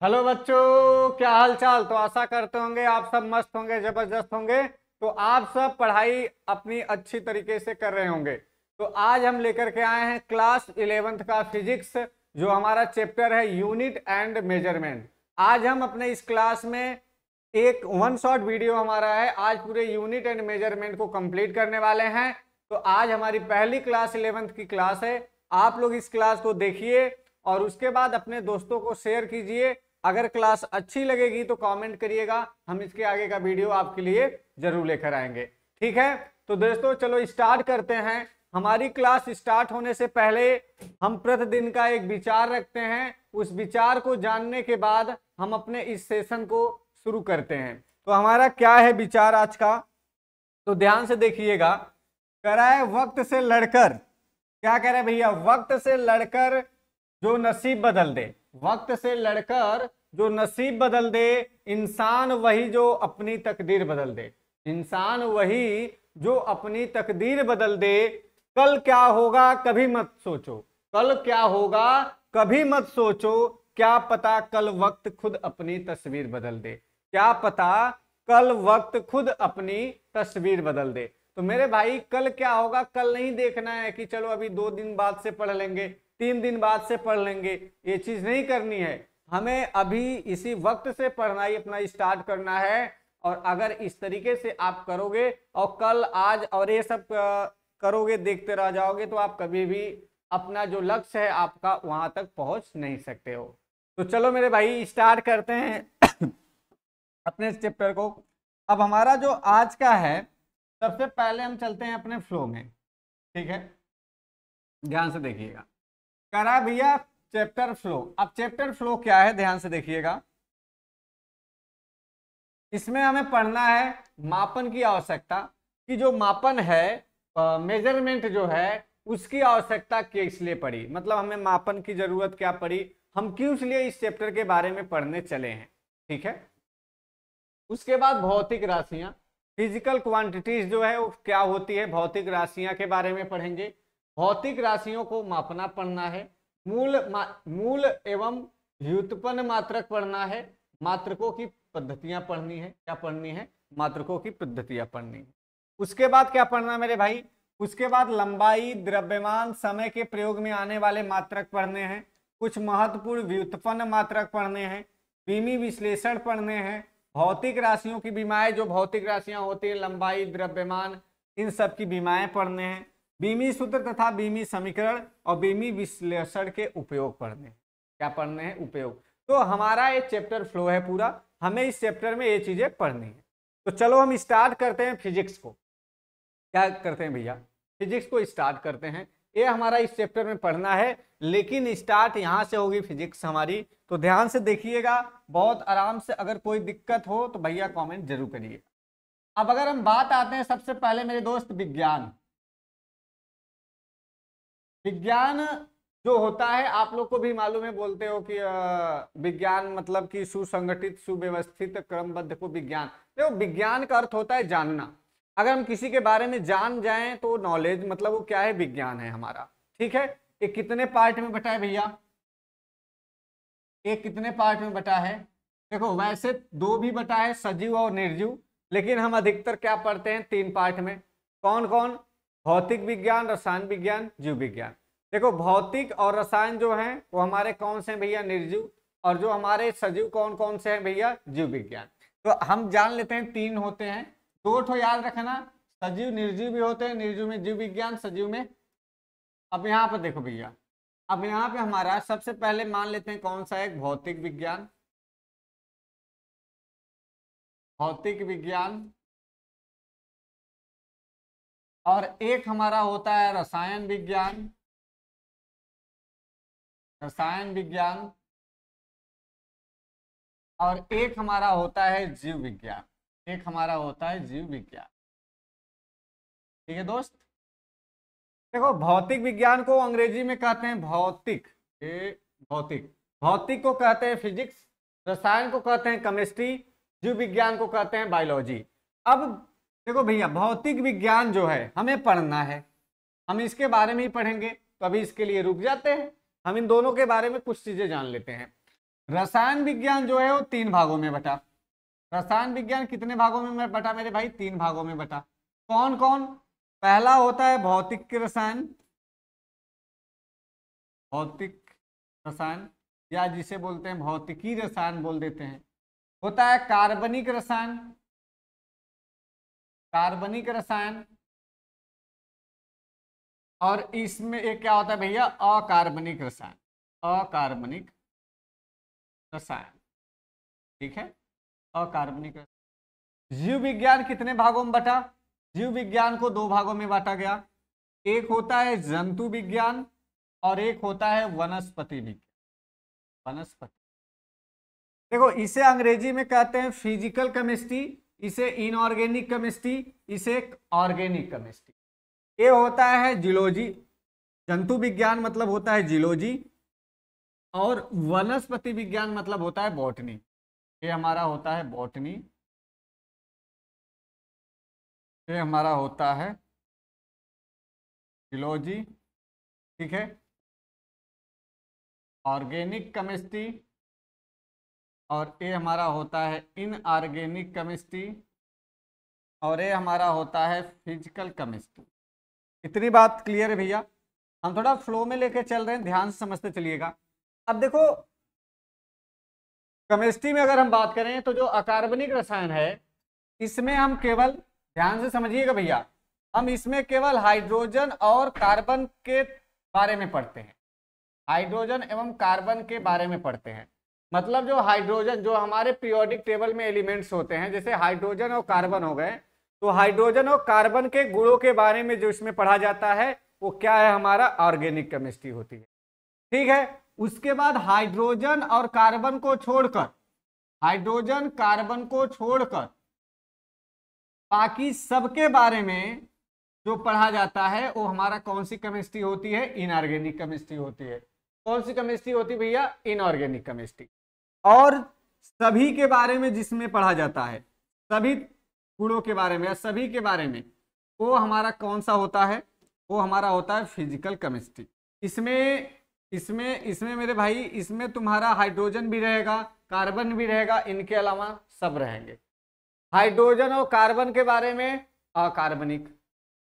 Hello बच्चों, क्या हाल चाल। तो आशा करते होंगे आप सब मस्त होंगे, जबरदस्त होंगे। तो आप सब पढ़ाई अपनी अच्छी तरीके से कर रहे होंगे। तो आज हम लेकर के आए हैं क्लास 11th का फिजिक्स, जो हमारा चैप्टर है यूनिट एंड मेजरमेंट। आज हम अपने इस क्लास में एक वन शॉट वीडियो हमारा है, आज पूरे यूनिट एंड मेजरमेंट को कंप्लीट करने वाले हैं। तो आज हमारी पहली क्लास 11th की क्लास है। आप लोग इस क्लास को देखिए और उसके बाद अपने दोस्तों को शेयर कीजिए। अगर क्लास अच्छी लगेगी तो कमेंट करिएगा, हम इसके आगे का वीडियो आपके लिए जरूर लेकर आएंगे। ठीक है, तो दोस्तों चलो स्टार्ट करते हैं। हमारी क्लास स्टार्ट होने से पहले हम प्रतिदिन का एक विचार रखते हैं। उस विचार को जानने के बाद हम अपने इस सेशन को शुरू करते हैं। तो हमारा क्या है विचार आज का, तो ध्यान से देखिएगा। कह रहा है वक्त से लड़कर, क्या कह रहा है भैया, वक्त से लड़कर जो नसीब बदल दे, वक्त से लड़कर जो नसीब बदल दे, इंसान वही जो अपनी तकदीर बदल दे, इंसान वही जो अपनी तकदीर बदल दे। कल क्या होगा कभी मत सोचो, कल क्या होगा कभी मत सोचो, क्या पता कल वक्त खुद अपनी तस्वीर बदल दे, क्या पता कल वक्त खुद अपनी तस्वीर बदल दे। तो मेरे भाई कल क्या होगा, कल नहीं देखना है कि चलो अभी 2 दिन बाद से पढ़ लेंगे, 3 दिन बाद से पढ़ लेंगे, ये चीज नहीं करनी है। हमें अभी इसी वक्त से पढ़ना ही अपना स्टार्ट करना है। और अगर इस तरीके से आप करोगे और कल आज और ये सब करोगे, देखते रह जाओगे, तो आप कभी भी अपना जो लक्ष्य है आपका वहां तक पहुंच नहीं सकते हो। तो चलो मेरे भाई स्टार्ट करते हैं अपने चैप्टर को। अब हमारा जो आज का है, सबसे पहले हम चलते हैं अपने फ्लो में। ठीक है, ध्यान से देखिएगा। करा भैया चैप्टर फ्लो। अब चैप्टर फ्लो क्या है, ध्यान से देखिएगा। इसमें हमें पढ़ना है मापन की आवश्यकता, कि जो मापन है, मेजरमेंट जो है, उसकी आवश्यकता किस लिए पड़ी, मतलब हमें मापन की जरूरत क्या पड़ी, हम क्यों इसलिए इस चैप्टर के बारे में पढ़ने चले हैं। ठीक है, उसके बाद भौतिक राशियां, फिजिकल क्वांटिटीज जो है वो क्या होती है, भौतिक राशियां के बारे में पढ़ेंगे। भौतिक राशियों को मापना पढ़ना है। मूल एवं व्युत्पन्न मात्रक पढ़ना है। मात्रकों की पद्धतियां पढ़नी है, क्या पढ़नी है, मात्रकों की पद्धतियां पढ़नी है। उसके बाद क्या पढ़ना मेरे भाई, उसके बाद लंबाई, द्रव्यमान, समय के प्रयोग में आने वाले मात्रक पढ़ने हैं। कुछ महत्वपूर्ण व्युत्पन्न मात्रक पढ़ने हैं। बीमी विश्लेषण पढ़ने हैं। भौतिक राशियों की बीमाएं, जो भौतिक राशियां होती है, लंबाई, द्रव्यमान, इन सब की बीमाएं पढ़ने हैं। बीमी सूत्र तथा बीमी समीकरण और बीमी विश्लेषण के उपयोग पढ़ने हैं। क्या पढ़ने हैं, उपयोग। तो हमारा ये चैप्टर फ्लो है पूरा, हमें इस चैप्टर में ये चीजें पढ़नी है। तो चलो हम स्टार्ट करते हैं फिजिक्स को। क्या करते हैं भैया, फिजिक्स को स्टार्ट करते हैं। ये हमारा इस चैप्टर में पढ़ना है, लेकिन स्टार्ट यहां से होगी फिजिक्स हमारी। तो ध्यान से देखिएगा, बहुत आराम से। अगर कोई दिक्कत हो तो भैया कमेंट जरूर करिए। अब अगर हम बात आते हैं सबसे पहले मेरे दोस्त विज्ञान। विज्ञान जो होता है, आप लोग को भी मालूम है, बोलते हो कि विज्ञान मतलब कि सुसंगठित, सुव्यवस्थित, क्रमबद्ध को विज्ञान। देखो विज्ञान का अर्थ होता है जानना। अगर हम किसी के बारे में जान जाएं तो नॉलेज, मतलब वो क्या है, विज्ञान है हमारा। ठीक है, ये कितने पार्ट में बटा है भैया, ये कितने पार्ट में बटा है। देखो वैसे 2 भी बटा है, सजीव और निर्जीव, लेकिन हम अधिकतर क्या पढ़ते हैं, 3 पार्ट में। कौन कौन, भौतिक विज्ञान, रसायन विज्ञान, जीव विज्ञान। देखो भौतिक और रसायन जो हैं वो हमारे कौन से हैं भैया, निर्जीव। और जो हमारे सजीव कौन कौन से हैं भैया, जीव विज्ञान। तो हम जान लेते हैं 3 होते हैं, 2 ठो याद रखना, सजीव निर्जीव भी होते हैं, निर्जीव में जीव विज्ञान, सजीव में। अब यहाँ पर देखो भैया, अब यहाँ पे हमारा सबसे पहले मान लेते हैं कौन सा, एक भौतिक विज्ञान, भौतिक विज्ञान, और एक हमारा होता है रसायन विज्ञान, रसायन विज्ञान, और एक हमारा होता है जीव विज्ञान, एक हमारा होता है जीव विज्ञान। ठीक है दोस्त, देखो भौतिक विज्ञान को अंग्रेजी में कहते हैं भौतिक, ये भौतिक, भौतिक को कहते हैं फिजिक्स, रसायन को कहते हैं केमिस्ट्री, जीव विज्ञान को कहते हैं बायोलॉजी। अब देखो भैया, भौतिक विज्ञान जो है हमें पढ़ना है, हम इसके बारे में ही पढ़ेंगे। तो अभी इसके लिए रुक जाते हैं, हम इन दोनों के बारे में कुछ चीजें जान लेते हैं। रसायन विज्ञान जो है वो 3 भागों में बटा। रसायन विज्ञान कितने भागों में बटा मेरे भाई? 3 भागों में बटा। कौन कौन? पहला होता है भौतिक रसायन, भौतिक रसायन या जिसे बोलते हैं भौतिकी रसायन बोल देते हैं। होता है कार्बनिक रसायन, कार्बनिक रसायन। और इसमें एक क्या होता है भैया? अकार्बनिक रसायन, अकार्बनिक रसायन। ठीक है, अकार्बनिक रसायन। जीव विज्ञान कितने भागों में बटा? जीव विज्ञान को 2 भागों में बांटा गया। एक होता है जंतु विज्ञान और एक होता है वनस्पति विज्ञान। वनस्पति, देखो इसे अंग्रेजी में कहते हैं फिजिकल केमिस्ट्री, इसे इनऑर्गेनिक केमिस्ट्री, इसे ऑर्गेनिक केमिस्ट्री। ये होता है जियोलॉजी, जंतु विज्ञान मतलब होता है जियोलॉजी, और वनस्पति विज्ञान मतलब होता है बॉटनी। ये हमारा होता है बॉटनी, ये हमारा होता है जियोलॉजी। ठीक है, ऑर्गेनिक केमिस्ट्री, और ये हमारा होता है इनऑर्गेनिक केमिस्ट्री, और ये हमारा होता है फिजिकल केमिस्ट्री। इतनी बात क्लियर है भैया? हम थोड़ा फ्लो में लेके चल रहे हैं, ध्यान से समझते चलिएगा। अब देखो केमिस्ट्री में अगर हम बात करें तो जो अकार्बनिक रसायन है इसमें हम केवल, ध्यान से समझिएगा भैया, हम इसमें केवल हाइड्रोजन और कार्बन के बारे में पढ़ते हैं। हाइड्रोजन एवं कार्बन के बारे में पढ़ते हैं। मतलब जो हाइड्रोजन, जो हमारे पीरियोडिक टेबल में एलिमेंट्स होते हैं, जैसे हाइड्रोजन और कार्बन हो गए, तो हाइड्रोजन और कार्बन के गुणों के बारे में जो इसमें पढ़ा जाता है वो क्या है? हमारा ऑर्गेनिक केमिस्ट्री होती है। ठीक है, उसके बाद हाइड्रोजन और कार्बन को छोड़कर, हाइड्रोजन कार्बन को छोड़कर बाकी सबके बारे में जो पढ़ा जाता है वो हमारा कौन सी केमिस्ट्री होती है? इनऑर्गेनिक केमिस्ट्री होती है। कौन सी केमिस्ट्री होती है भैया? Inorganic chemistry. और सभी के बारे में जिसमें पढ़ा जाता है, सभी गुणों के बारे में या सभी के बारे में, वो हमारा कौन सा होता है? वो हमारा होता है फिजिकल केमिस्ट्री। इसमें इसमें इसमें मेरे भाई, इसमें तुम्हारा हाइड्रोजन भी रहेगा, कार्बन भी रहेगा, इनके अलावा सब रहेंगे। हाइड्रोजन और कार्बन के बारे में अकार्बनिक।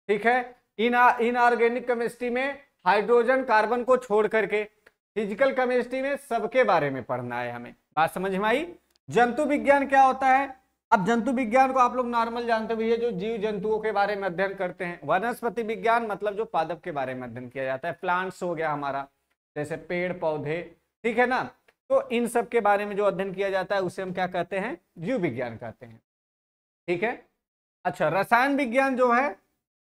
ठीक है, इनऑर्गेनिक केमिस्ट्री में हाइड्रोजन कार्बन को छोड़ करके, फिजिकल केमिस्ट्री में सबके बारे में पढ़ना है हमें। बात समझ में आई? जंतु विज्ञान क्या होता है? अब जंतु विज्ञान को आप लोग नॉर्मल जानते हो, ये जो जीव जंतुओं के बारे में अध्ययन करते हैं। वनस्पति विज्ञान मतलब जो पादप के बारे में अध्ययन किया जाता है, प्लांट्स हो गया हमारा, जैसे पेड़ पौधे, ठीक है ना, तो इन सब के बारे में जो अध्ययन किया जाता है उसे हम क्या कहते हैं? जीव विज्ञान कहते हैं। ठीक है, अच्छा रसायन विज्ञान जो है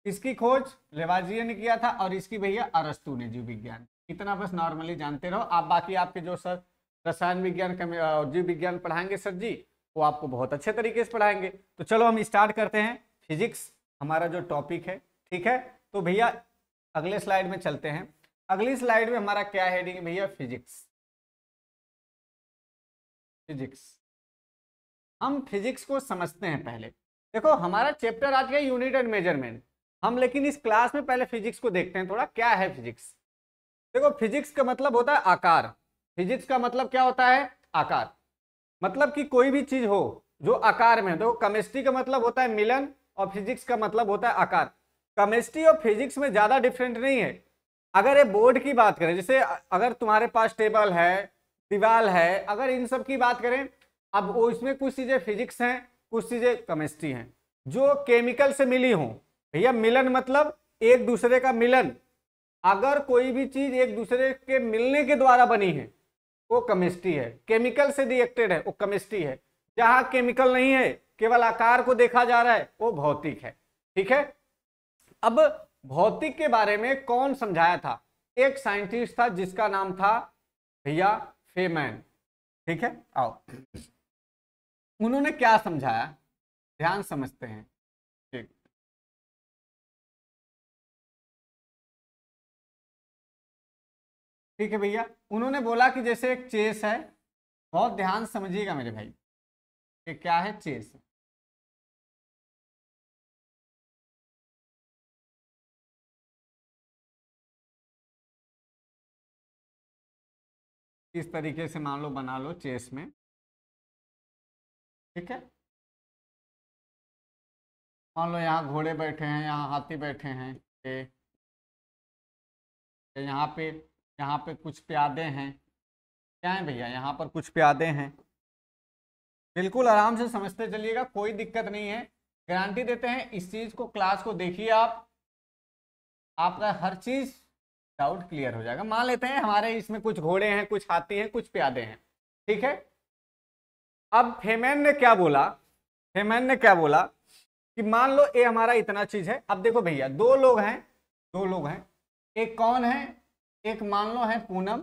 इसकी खोज लेवाजिये ने किया था, और इसकी भैया अरस्तु ने। जीव विज्ञान इतना बस नॉर्मली जानते रहो आप। बाकी आपके जो सर रसायन विज्ञान जीव विज्ञान पढ़ाएंगे सर जी, वो आपको बहुत अच्छे तरीके से पढ़ाएंगे। तो चलो हम स्टार्ट करते हैं, फिजिक्स हमारा जो टॉपिक है। ठीक है, तो भैया अगले स्लाइड में चलते हैं। अगली स्लाइड में हमारा क्या हेडिंग है भैया? फिजिक्स। फिजिक्स, हम फिजिक्स को समझते हैं पहले। देखो हमारा चैप्टर आज का यूनिट एंड मेजरमेंट, हम लेकिन इस क्लास में पहले फिजिक्स को देखते हैं थोड़ा, क्या है फिजिक्स। देखो फिजिक्स का मतलब होता है आकार। फिजिक्स का मतलब क्या होता है? आकार। मतलब कि कोई भी चीज हो जो आकार में। देखो केमिस्ट्री का मतलब होता है मिलन, और फिजिक्स का मतलब होता है आकार। केमिस्ट्री और फिजिक्स में ज्यादा डिफरेंट नहीं है। अगर ये बोर्ड की बात करें, जैसे अगर तुम्हारे पास टेबल है, दीवार है, अगर इन सब की बात करें, अब वो इसमें कुछ चीजें फिजिक्स हैं, कुछ चीजें केमिस्ट्री हैं जो केमिकल से मिली हों। भैया मिलन मतलब एक दूसरे का मिलन। अगर कोई भी चीज एक दूसरे के मिलने के द्वारा बनी है वो केमिस्ट्री है। केमिकल से रिएक्टेड है वो केमिस्ट्री है। जहां केमिकल नहीं है, केवल आकार को देखा जा रहा है, वो भौतिक है। ठीक है, अब भौतिक के बारे में कौन समझाया था? एक साइंटिस्ट था जिसका नाम था भैया फेमैन। ठीक है, आओ उन्होंने क्या समझाया, ध्यान समझते हैं। ठीक, ठीक है भैया, उन्होंने बोला कि जैसे एक चेस है, बहुत ध्यान समझिएगा मेरे भाई, कि क्या है चेस। इस तरीके से मान लो बना लो चेस में, ठीक है। मान लो यहाँ घोड़े बैठे हैं, यहाँ हाथी बैठे हैं, यहाँ पे कुछ प्यादे हैं। क्या है भैया, यहाँ पर कुछ प्यादे हैं। बिल्कुल आराम से समझते चलिएगा, कोई दिक्कत नहीं है, गारंटी देते हैं। इस चीज को, क्लास को देखिए आप, आपका हर चीज डाउट क्लियर हो जाएगा। मान लेते हैं हमारे इसमें कुछ घोड़े हैं, कुछ हाथी हैं, कुछ प्यादे हैं, ठीक है। अब फेमैन ने क्या बोला, फेमैन ने क्या बोला कि मान लो ये हमारा इतना चीज है। अब देखो भैया, दो लोग हैं, एक कौन है, एक मान लो है पूनम।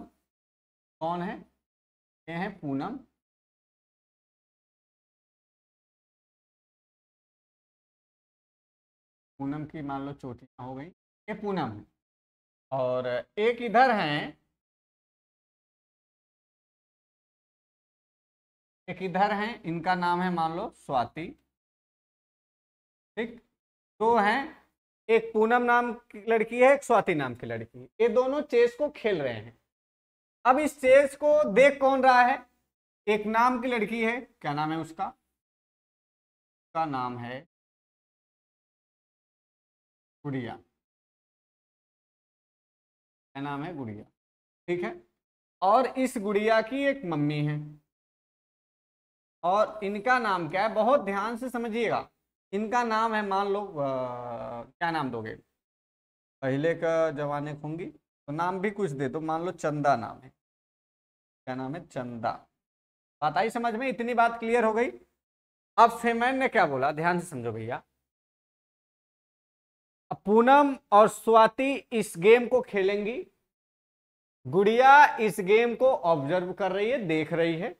कौन है, ये है पूनम। पूनम की मान लो चोटियां हो गई, ये पूनम है। और एक इधर है, एक इधर है, इनका नाम है मान लो स्वाति, ठीक। दो हैं, एक पूनम नाम की लड़की है, एक स्वाति नाम की लड़की है। ये दोनों चेस को खेल रहे हैं। अब इस चेस को देख कौन रहा है, एक नाम की लड़की है, क्या नाम है उसका, उसका नाम है गुड़िया। क्या नाम है, गुड़िया, ठीक है। और इस गुड़िया की एक मम्मी है, और इनका नाम क्या है, बहुत ध्यान से समझिएगा। इनका नाम है मान लो क्या नाम दोगे, पहले का जमाने खूंगी तो नाम भी कुछ दे दो, मान लो चंदा नाम है। क्या नाम है, चंदा। बात आई समझ में, इतनी बात क्लियर हो गई। अब फेमैन ने क्या बोला, ध्यान से समझो भैया। अब पूनम और स्वाति इस गेम को खेलेंगी, गुड़िया इस गेम को ऑब्जर्व कर रही है, देख रही है,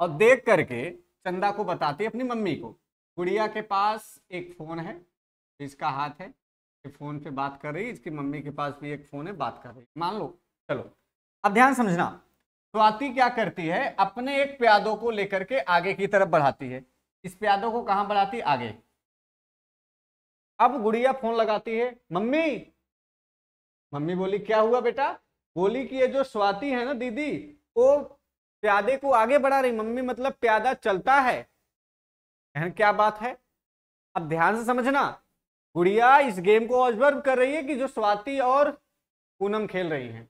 और देख करके चंदा को बताती है अपनी मम्मी को। गुड़िया के पास एक फोन है, इसका हाथ है, ये फोन पे बात कर रही है, इसकी मम्मी के पास भी एक फोन है, बात कर रही है, मान लो। चलो अब ध्यान समझना, स्वाति क्या करती है, अपने एक प्यादों को लेकर के आगे की तरफ बढ़ाती है। इस प्यादों को कहां बढ़ाती है, आगे। अब गुड़िया फोन लगाती है, मम्मी। मम्मी बोली क्या हुआ बेटा, बोली कि ये जो स्वाति है ना दीदी, वो प्यादे को आगे बढ़ा रही। मम्मी मतलब प्यादा चलता है, क्या बात है। अब ध्यान से समझना, गुड़िया इस गेम को ऑब्जर्व कर रही है कि जो स्वाति और पूनम खेल रही हैं।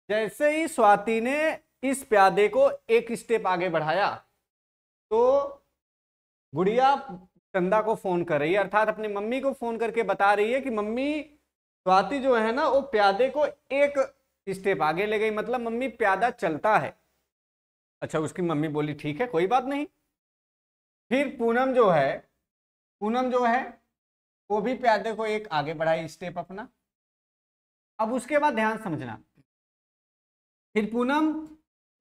जैसे ही स्वाति ने इस प्यादे को एक स्टेप आगे बढ़ाया, तो गुड़िया चंदा को फोन कर रही है, अर्थात अपनी मम्मी को फोन करके बता रही है कि मम्मी स्वाति जो है ना, वो प्यादे को एक स्टेप आगे ले गई, मतलब मम्मी प्यादा चलता है। अच्छा, उसकी मम्मी बोली ठीक है कोई बात नहीं। फिर पूनम जो है वो भी प्यादे को एक आगे बढ़ाई स्टेप अपना। अब उसके बाद ध्यान समझना, फिर पूनम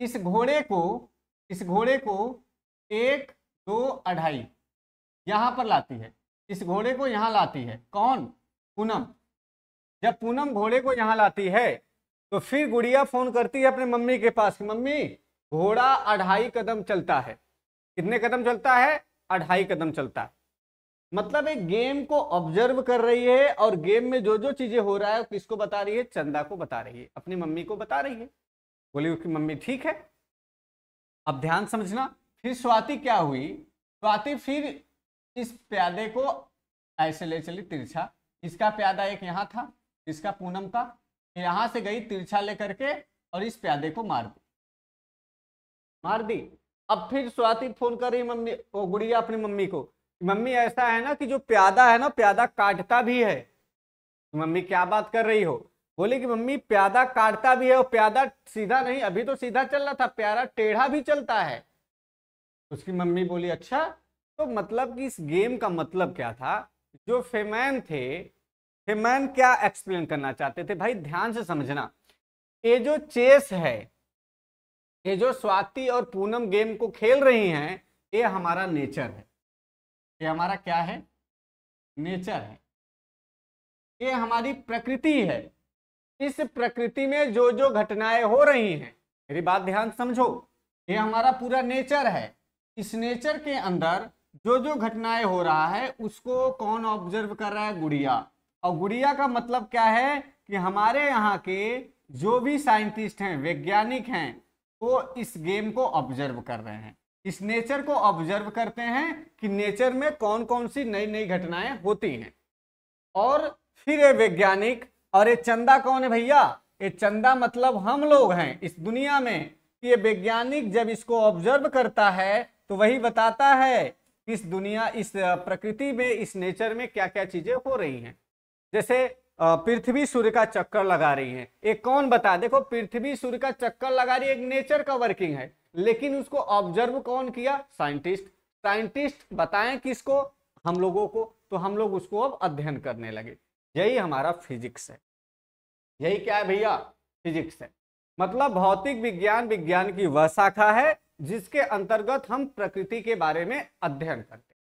इस घोड़े को 1 2 2.5 यहां पर लाती है, इस घोड़े को यहां लाती है। कौन, पूनम। जब पूनम घोड़े को यहां लाती है, तो फिर गुड़िया फोन करती है अपने मम्मी के पास, मम्मी घोड़ा 2.5 कदम चलता है। कितने कदम चलता है, 2.5 कदम चलता है। मतलब एक गेम को ऑब्जर्व कर रही है, और गेम में जो जो चीजें हो रहा है किसको बता रही है, चंदा को बता रही है, अपनी मम्मी को बता रही है। बोली उसकी मम्मी ठीक है। अब ध्यान समझना, फिर स्वाति क्या हुई, स्वाति फिर इस प्यादे को ऐसे ले चली तिरछा। इसका प्यादा एक यहाँ था, इसका पूनम का, यहां से गई तिरछा लेकर के, और इस प्यादे को मार दी। अब फिर स्वाति फोन कर रही मम्मी, वो गुड़िया अपनी मम्मी को, मम्मी ऐसा है ना कि जो प्यादा है ना, प्यादा काटता भी है। मम्मी क्या बात कर रही हो, बोले कि मम्मी प्यादा काटता भी है, और प्यादा सीधा नहीं, अभी तो सीधा चल रहा था, प्यादा टेढ़ा भी चलता है। उसकी मम्मी बोली अच्छा, तो मतलब कि इस गेम का मतलब क्या था। जो फेमैन थे, फेमैन क्या एक्सप्लेन करना चाहते थे भाई, ध्यान से समझना। ये जो चेस है, ये जो स्वाति और पूनम गेम को खेल रही हैं, ये हमारा नेचर है। ये हमारा क्या है, नेचर है, ये हमारी प्रकृति है। इस प्रकृति में जो जो घटनाएं हो रही हैं, मेरी बात ध्यान समझो, ये हमारा पूरा नेचर है। इस नेचर के अंदर जो जो घटनाएं हो रहा है, उसको कौन ऑब्जर्व कर रहा है, गुड़िया। और गुड़िया का मतलब क्या है कि हमारे यहाँ के जो भी साइंटिस्ट हैं, वैज्ञानिक हैं, वो इस गेम को ऑब्जर्व कर रहे हैं, इस नेचर को ऑब्जर्व करते हैं कि नेचर में कौन कौन सी नई नई घटनाएं होती हैं। और फिर ये वैज्ञानिक, और ये चंदा कौन है भैया? ये चंदा मतलब हम लोग हैं इस दुनिया में। कि ये वैज्ञानिक जब इसको ऑब्जर्व करता है तो वही बताता है कि इस दुनिया, इस प्रकृति में, इस नेचर में क्या क्या चीजें हो रही हैं। जैसे पृथ्वी सूर्य का चक्कर लगा रही है, एक कौन बता, देखो पृथ्वी सूर्य का चक्कर लगा रही है, एक नेचर का वर्किंग है, लेकिन उसको ऑब्जर्व कौन किया? साइंटिस्ट। साइंटिस्ट बताएं किसको? हम लोगों को। तो हम लोग उसको अब अध्ययन करने लगे। यही हमारा फिजिक्स है। यही क्या है भैया? फिजिक्स है। मतलब भौतिक विज्ञान, विज्ञान की वह शाखा है जिसके अंतर्गत हम प्रकृति के बारे में अध्ययन करते हैं।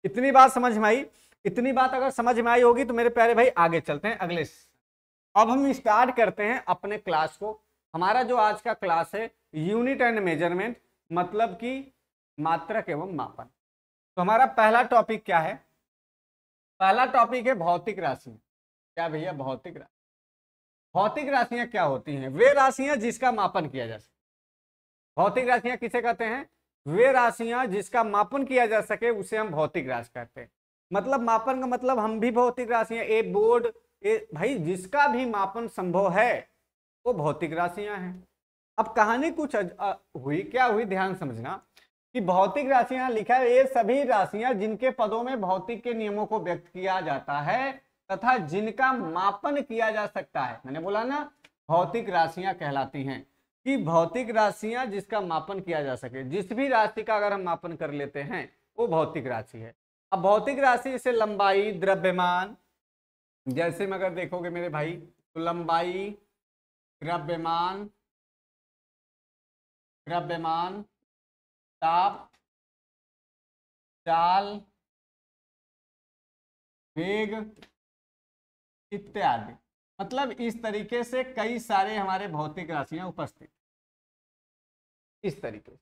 इतनी बात समझ में आई? इतनी बात अगर समझ में आई होगी तो मेरे प्यारे भाई आगे चलते हैं अगले। अब हम स्टार्ट करते हैं अपने क्लास को। हमारा जो आज का क्लास है यूनिट एंड मेजरमेंट, मतलब कि मात्रक एवं मापन। तो हमारा पहला टॉपिक क्या है? पहला टॉपिक है भौतिक राशि। क्या भैया? भौतिक राशि। भौतिक राशियां क्या होती हैं? वे राशियां जिसका मापन किया जा सके। भौतिक राशियां किसे कहते हैं? वे राशियां जिसका मापन किया जा सके उसे हम भौतिक राशि कहते हैं। मतलब मापन का मतलब हम भी भौतिक राशियां, ए बोर्ड, ए भाई जिसका भी मापन संभव है वो भौतिक राशियां हैं। अब कहानी कुछ हुई, क्या हुई ध्यान समझना कि भौतिक राशियां लिखा है ये सभी राशियां जिनके पदों में भौतिक के नियमों को व्यक्त किया जाता है तथा जिनका मापन किया जा सकता है। मैंने बोला ना भौतिक राशियां कहलाती हैं, कि भौतिक राशियां जिसका मापन किया जा सके। जिस भी राशि का अगर हम मापन कर लेते हैं वो भौतिक राशि है। अब भौतिक राशि से लंबाई, द्रव्यमान, जैसे में अगर देखोगे मेरे भाई तो लंबाई, द्रव्यमान, ताप, चाल, वेग इत्यादि, मतलब इस तरीके से कई सारे हमारे भौतिक राशियां उपस्थित इस तरीके से।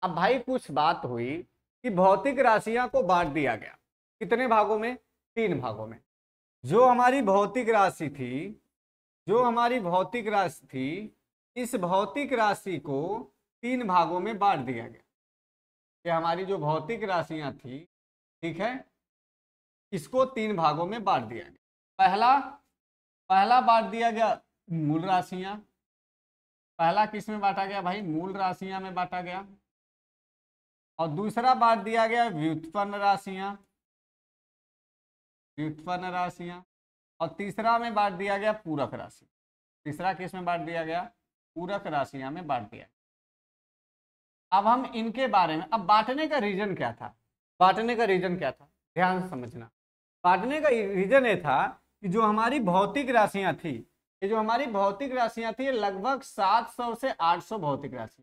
अब भाई कुछ बात हुई कि भौतिक राशियां को बांट दिया गया कितने भागों में? 3 भागों में। जो हमारी भौतिक राशि थी, इस भौतिक राशि को 3 भागों में बांट दिया गया। कि हमारी जो भौतिक राशियां थी, ठीक है, इसको 3 भागों में बांट दिया गया। पहला बांट दिया गया मूल राशियां। पहला किस में बांटा गया भाई? मूल राशियां में बांटा गया। और दूसरा बांट दिया गया व्युत्पन्न राशियां। और तीसरा में बांट दिया गया पूरक राशि। तीसरा किस में बांट दिया गया? पूरक राशियां में बांट दिया। अब हम इनके बारे में, अब बांटने का रीजन क्या था? ध्यान समझना। बांटने का रीजन ये था कि जो हमारी भौतिक राशियां थी, ये लगभग 700 से 800 भौतिक राशि।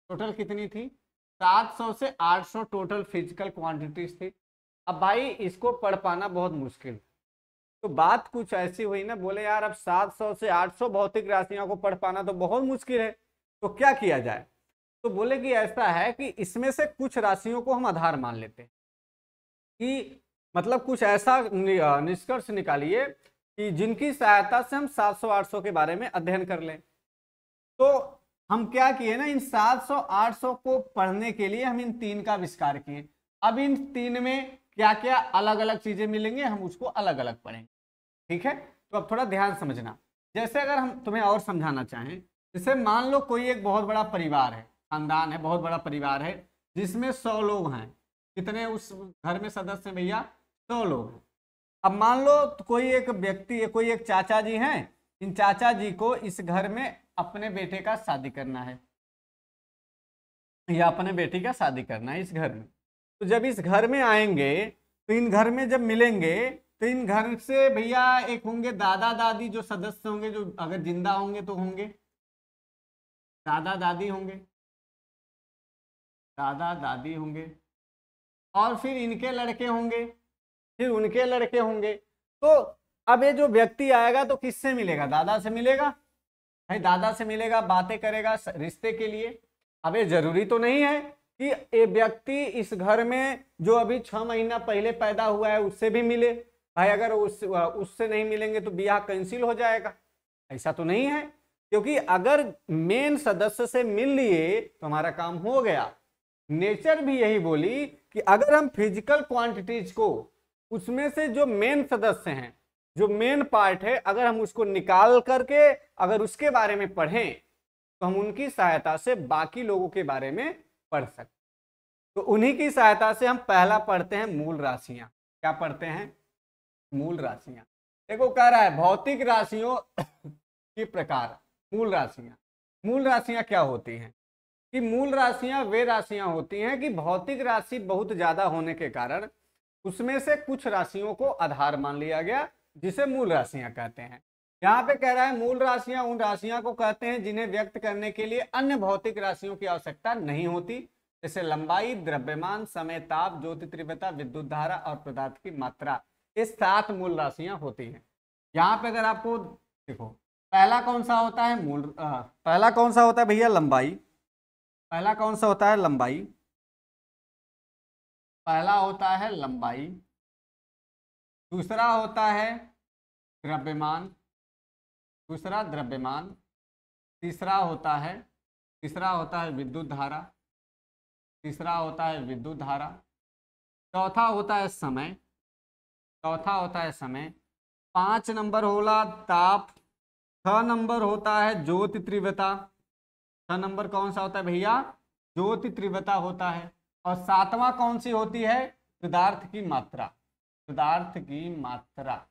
टोटल कितनी थी? 700 से 800 टोटल फिजिकल क्वांटिटीज थी। अब भाई इसको पढ़ पाना बहुत मुश्किल। तो बात कुछ ऐसी हुई ना, बोले यार अब 700 से 800 भौतिक राशियों को पढ़ पाना तो बहुत मुश्किल है, तो क्या किया जाए? तो बोले कि ऐसा है कि इसमें से कुछ राशियों को हम आधार मान लेते हैं, कि मतलब कुछ ऐसा निष्कर्ष निकालिए कि जिनकी सहायता से हम 700-800 के बारे में अध्ययन कर लें। तो हम क्या किए ना, इन 700-800 को पढ़ने के लिए हम इन 3 का आविष्कार किए। अब इन 3 में क्या क्या अलग अलग चीजें मिलेंगे, हम उसको अलग अलग पढ़ेंगे। ठीक है, तो अब थोड़ा ध्यान समझना। जैसे अगर हम तुम्हें और समझाना चाहें, जैसे मान लो कोई एक बहुत बड़ा परिवार है, खानदान है, बहुत बड़ा परिवार है जिसमें 100 लोग हैं। कितने उस घर में सदस्य भैया? 100 लोग हैं। अब मान लो तो कोई एक व्यक्ति है, कोई एक चाचा जी हैं, इन चाचा जी को इस घर में अपने बेटे का शादी करना है या अपने बेटी का शादी करना है इस घर में। तो जब इस घर में आएंगे तो इन घर में जब मिलेंगे तो इन घर से भैया एक होंगे दादा दादी, जो सदस्य होंगे, जो अगर जिंदा होंगे तो होंगे दादा दादी होंगे, और फिर इनके लड़के होंगे, फिर उनके लड़के होंगे। तो अब ये जो व्यक्ति आएगा तो किससे मिलेगा? दादा से मिलेगा भाई, दादा से मिलेगा, बातें करेगा रिश्ते के लिए। अब ये जरूरी तो नहीं है कि ये व्यक्ति इस घर में जो अभी 6 महीना पहले पैदा हुआ है उससे भी मिले भाई। अगर उससे नहीं मिलेंगे तो ब्याह कैंसिल हो जाएगा। ऐसा तो नहीं है, क्योंकि अगर मेन सदस्य से मिल लिए तो हमारा काम हो गया। नेचर भी यही बोली कि अगर हम फिजिकल क्वांटिटीज को, उसमें से जो मेन सदस्य हैं, जो मेन पार्ट है, अगर हम उसको निकाल करके अगर उसके बारे में पढ़ें तो हम उनकी सहायता से बाकी लोगों के बारे में पढ़ सकते। तो उन्हीं की सहायता से हम पहला पढ़ते हैं मूल राशियां। क्या पढ़ते हैं? मूल राशियां। देखो कह रहा है भौतिक राशियों के प्रकार। मूल राशियां, मूल राशियां क्या होती हैं? कि मूल राशियां वे राशियां होती हैं कि भौतिक राशि बहुत ज्यादा होने के कारण उसमें से कुछ राशियों को आधार मान लिया गया, जिसे मूल राशियां कहते हैं। यहाँ पे कह रहा है मूल राशियां उन राशियां को कहते हैं जिन्हें व्यक्त करने के लिए अन्य भौतिक राशियों की आवश्यकता नहीं होती, जैसे लंबाई, द्रव्यमान, समय, ताप, ज्योति तीव्रता, विद्युत धारा और पदार्थ की मात्रा। ये 7 मूल राशियां होती हैं। यहाँ पे अगर आपको देखो, पहला कौन सा होता है? पहला कौन सा होता है भैया? लंबाई। पहला कौन सा होता है? लंबाई। पहला होता है लंबाई। दूसरा होता है द्रव्यमान। दूसरा द्रव्यमान। तीसरा होता है विद्युत धारा। तीसरा होता है विद्युत धारा। चौथा होता है समय। चौथा होता है समय। 5 नंबर होला ताप। 6 नंबर होता है ज्योति तीव्रता। 6 नंबर कौन सा होता है भैया? ज्योति तीव्रता होता है। और 7वां कौन सी होती है? पदार्थ की मात्रा। पदार्थ की मात्रा।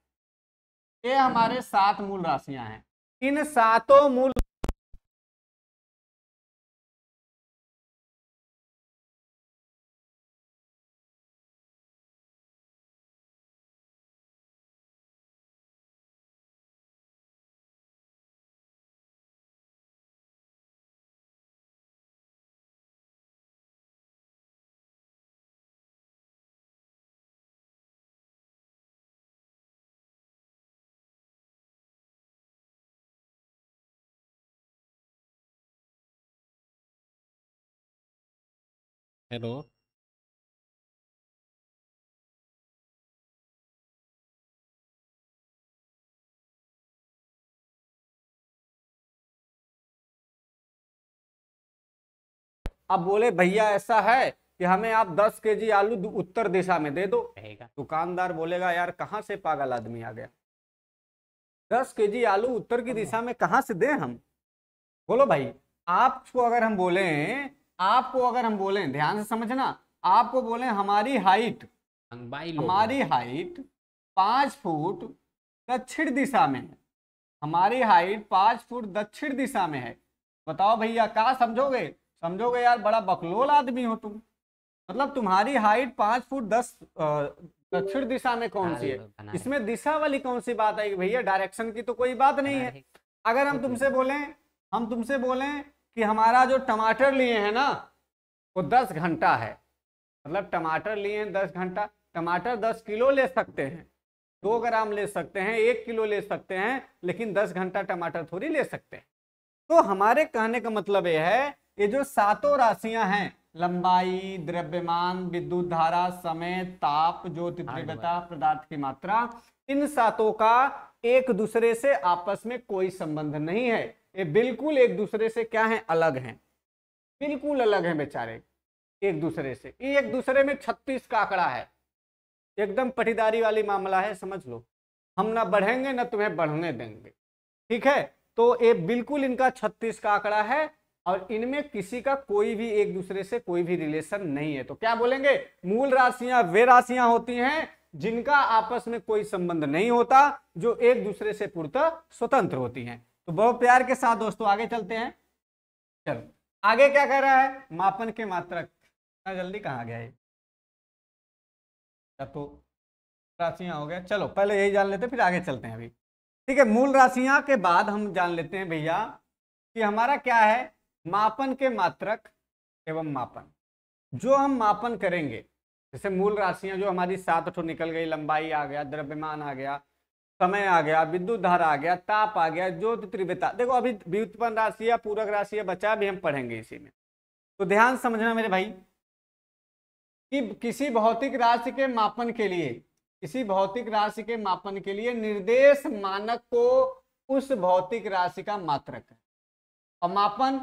ये हमारे 7 मूल राशियां हैं। इन 7 मूल हेलो। अब बोले भैया ऐसा है कि हमें आप 10 केजी आलू उत्तर दिशा में दे दो। रहेगा। दुकानदार बोलेगा यार कहाँ से पागल आदमी आ गया, 10 केजी आलू उत्तर की दिशा में कहाँ से दें हम? बोलो भाई, आपको अगर हम बोलें ध्यान से समझना, आपको बोलें हमारी हाइट लंबाई 5 फुट दक्षिण दिशा में है। हमारी हाइट 5 फुट दक्षिण दिशा में है। बताओ भैया क्या समझोगे? समझोगे यार बड़ा बकलोल आदमी हो तुम। मतलब तुम्हारी हाइट 5 फुट 10 दक्षिण दिशा में कौन सी है? इसमें दिशा वाली कौन सी बात है भैया? डायरेक्शन की तो कोई बात नहीं है। अगर हम तुमसे बोलें कि हमारा जो टमाटर लिए हैं ना वो 10 घंटा है, मतलब टमाटर लिए हैं 10 घंटा। टमाटर 10 किलो ले सकते हैं, 2 ग्राम ले सकते हैं, 1 किलो ले सकते हैं, लेकिन 10 घंटा टमाटर थोड़ी ले सकते हैं। तो हमारे कहने का मतलब यह है, ये जो 7 राशियां हैं, लंबाई, द्रव्यमान, विद्युत धारा, समय, ताप, ज्योति तीव्रता, पदार्थ की मात्रा, इन 7 का एक दूसरे से आपस में कोई संबंध नहीं है। ये बिल्कुल एक दूसरे से क्या है? अलग हैं, बिल्कुल अलग हैं बेचारे एक दूसरे से। ये एक दूसरे में 36 का आंकड़ा है, एकदम पटीदारी वाली मामला है, समझ लो। हम ना बढ़ेंगे ना तुम्हें बढ़ने देंगे, ठीक है? तो ये बिल्कुल इनका 36 का आंकड़ा है और इनमें किसी का कोई भी एक दूसरे से कोई भी रिलेशन नहीं है। तो क्या बोलेंगे? मूल राशियां वे राशियां होती हैं जिनका आपस में कोई संबंध नहीं होता, जो एक दूसरे से पूर्णतः स्वतंत्र होती हैं। तो बहुत प्यार के साथ दोस्तों आगे चलते हैं। चलो आगे क्या कह रहा है? मापन के मात्रक। जल्दी कहाँ गया ये? तो राशियां हो गया, चलो पहले यही जान लेते फिर आगे चलते हैं अभी। ठीक है, मूल राशियां के बाद हम जान लेते हैं भैया कि हमारा क्या है? मापन के मात्रक एवं मापन। जो हम मापन करेंगे, जैसे मूल राशियां जो हमारी 7 ठो निकल गई, लंबाई आ गया, द्रव्यमान आ गया, समय आ गया, विद्युत धारा आ गया, ताप आ गया, ज्योति तीव्रता। देखो अभी व्युत्पन्न राशि या पूरक राशि बचा भी हम पढ़ेंगे इसी में। तो ध्यान समझना मेरे भाई कि किसी भौतिक राशि के मापन के लिए निर्देश मानक को उस भौतिक राशि का मात्रक है, और मापन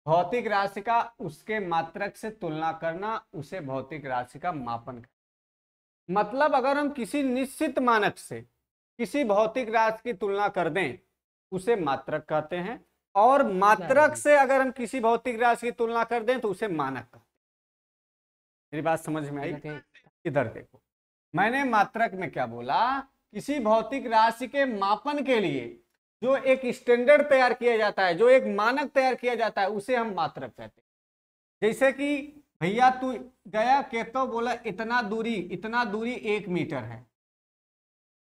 भौतिक राशि का उसके मात्रक से तुलना करना उसे भौतिक राशि का मापन कहते। मतलब अगर हम किसी निश्चित मानक से किसी भौतिक राशि की तुलना कर दें उसे मात्रक कहते हैं, और मात्रक से अगर हम किसी भौतिक राशि की तुलना कर दें तो उसे मानक कहते हैं। मेरी बात समझ में आई? इधर देखो, मैंने मात्रक में क्या बोला, किसी भौतिक राशि के मापन के लिए जो एक स्टैंडर्ड तैयार किया जाता है, जो एक मानक तैयार किया जाता है, उसे हम मात्रक कहते हैं। जैसे कि भैया तू गया कहता बोला इतना दूरी 1 मीटर है,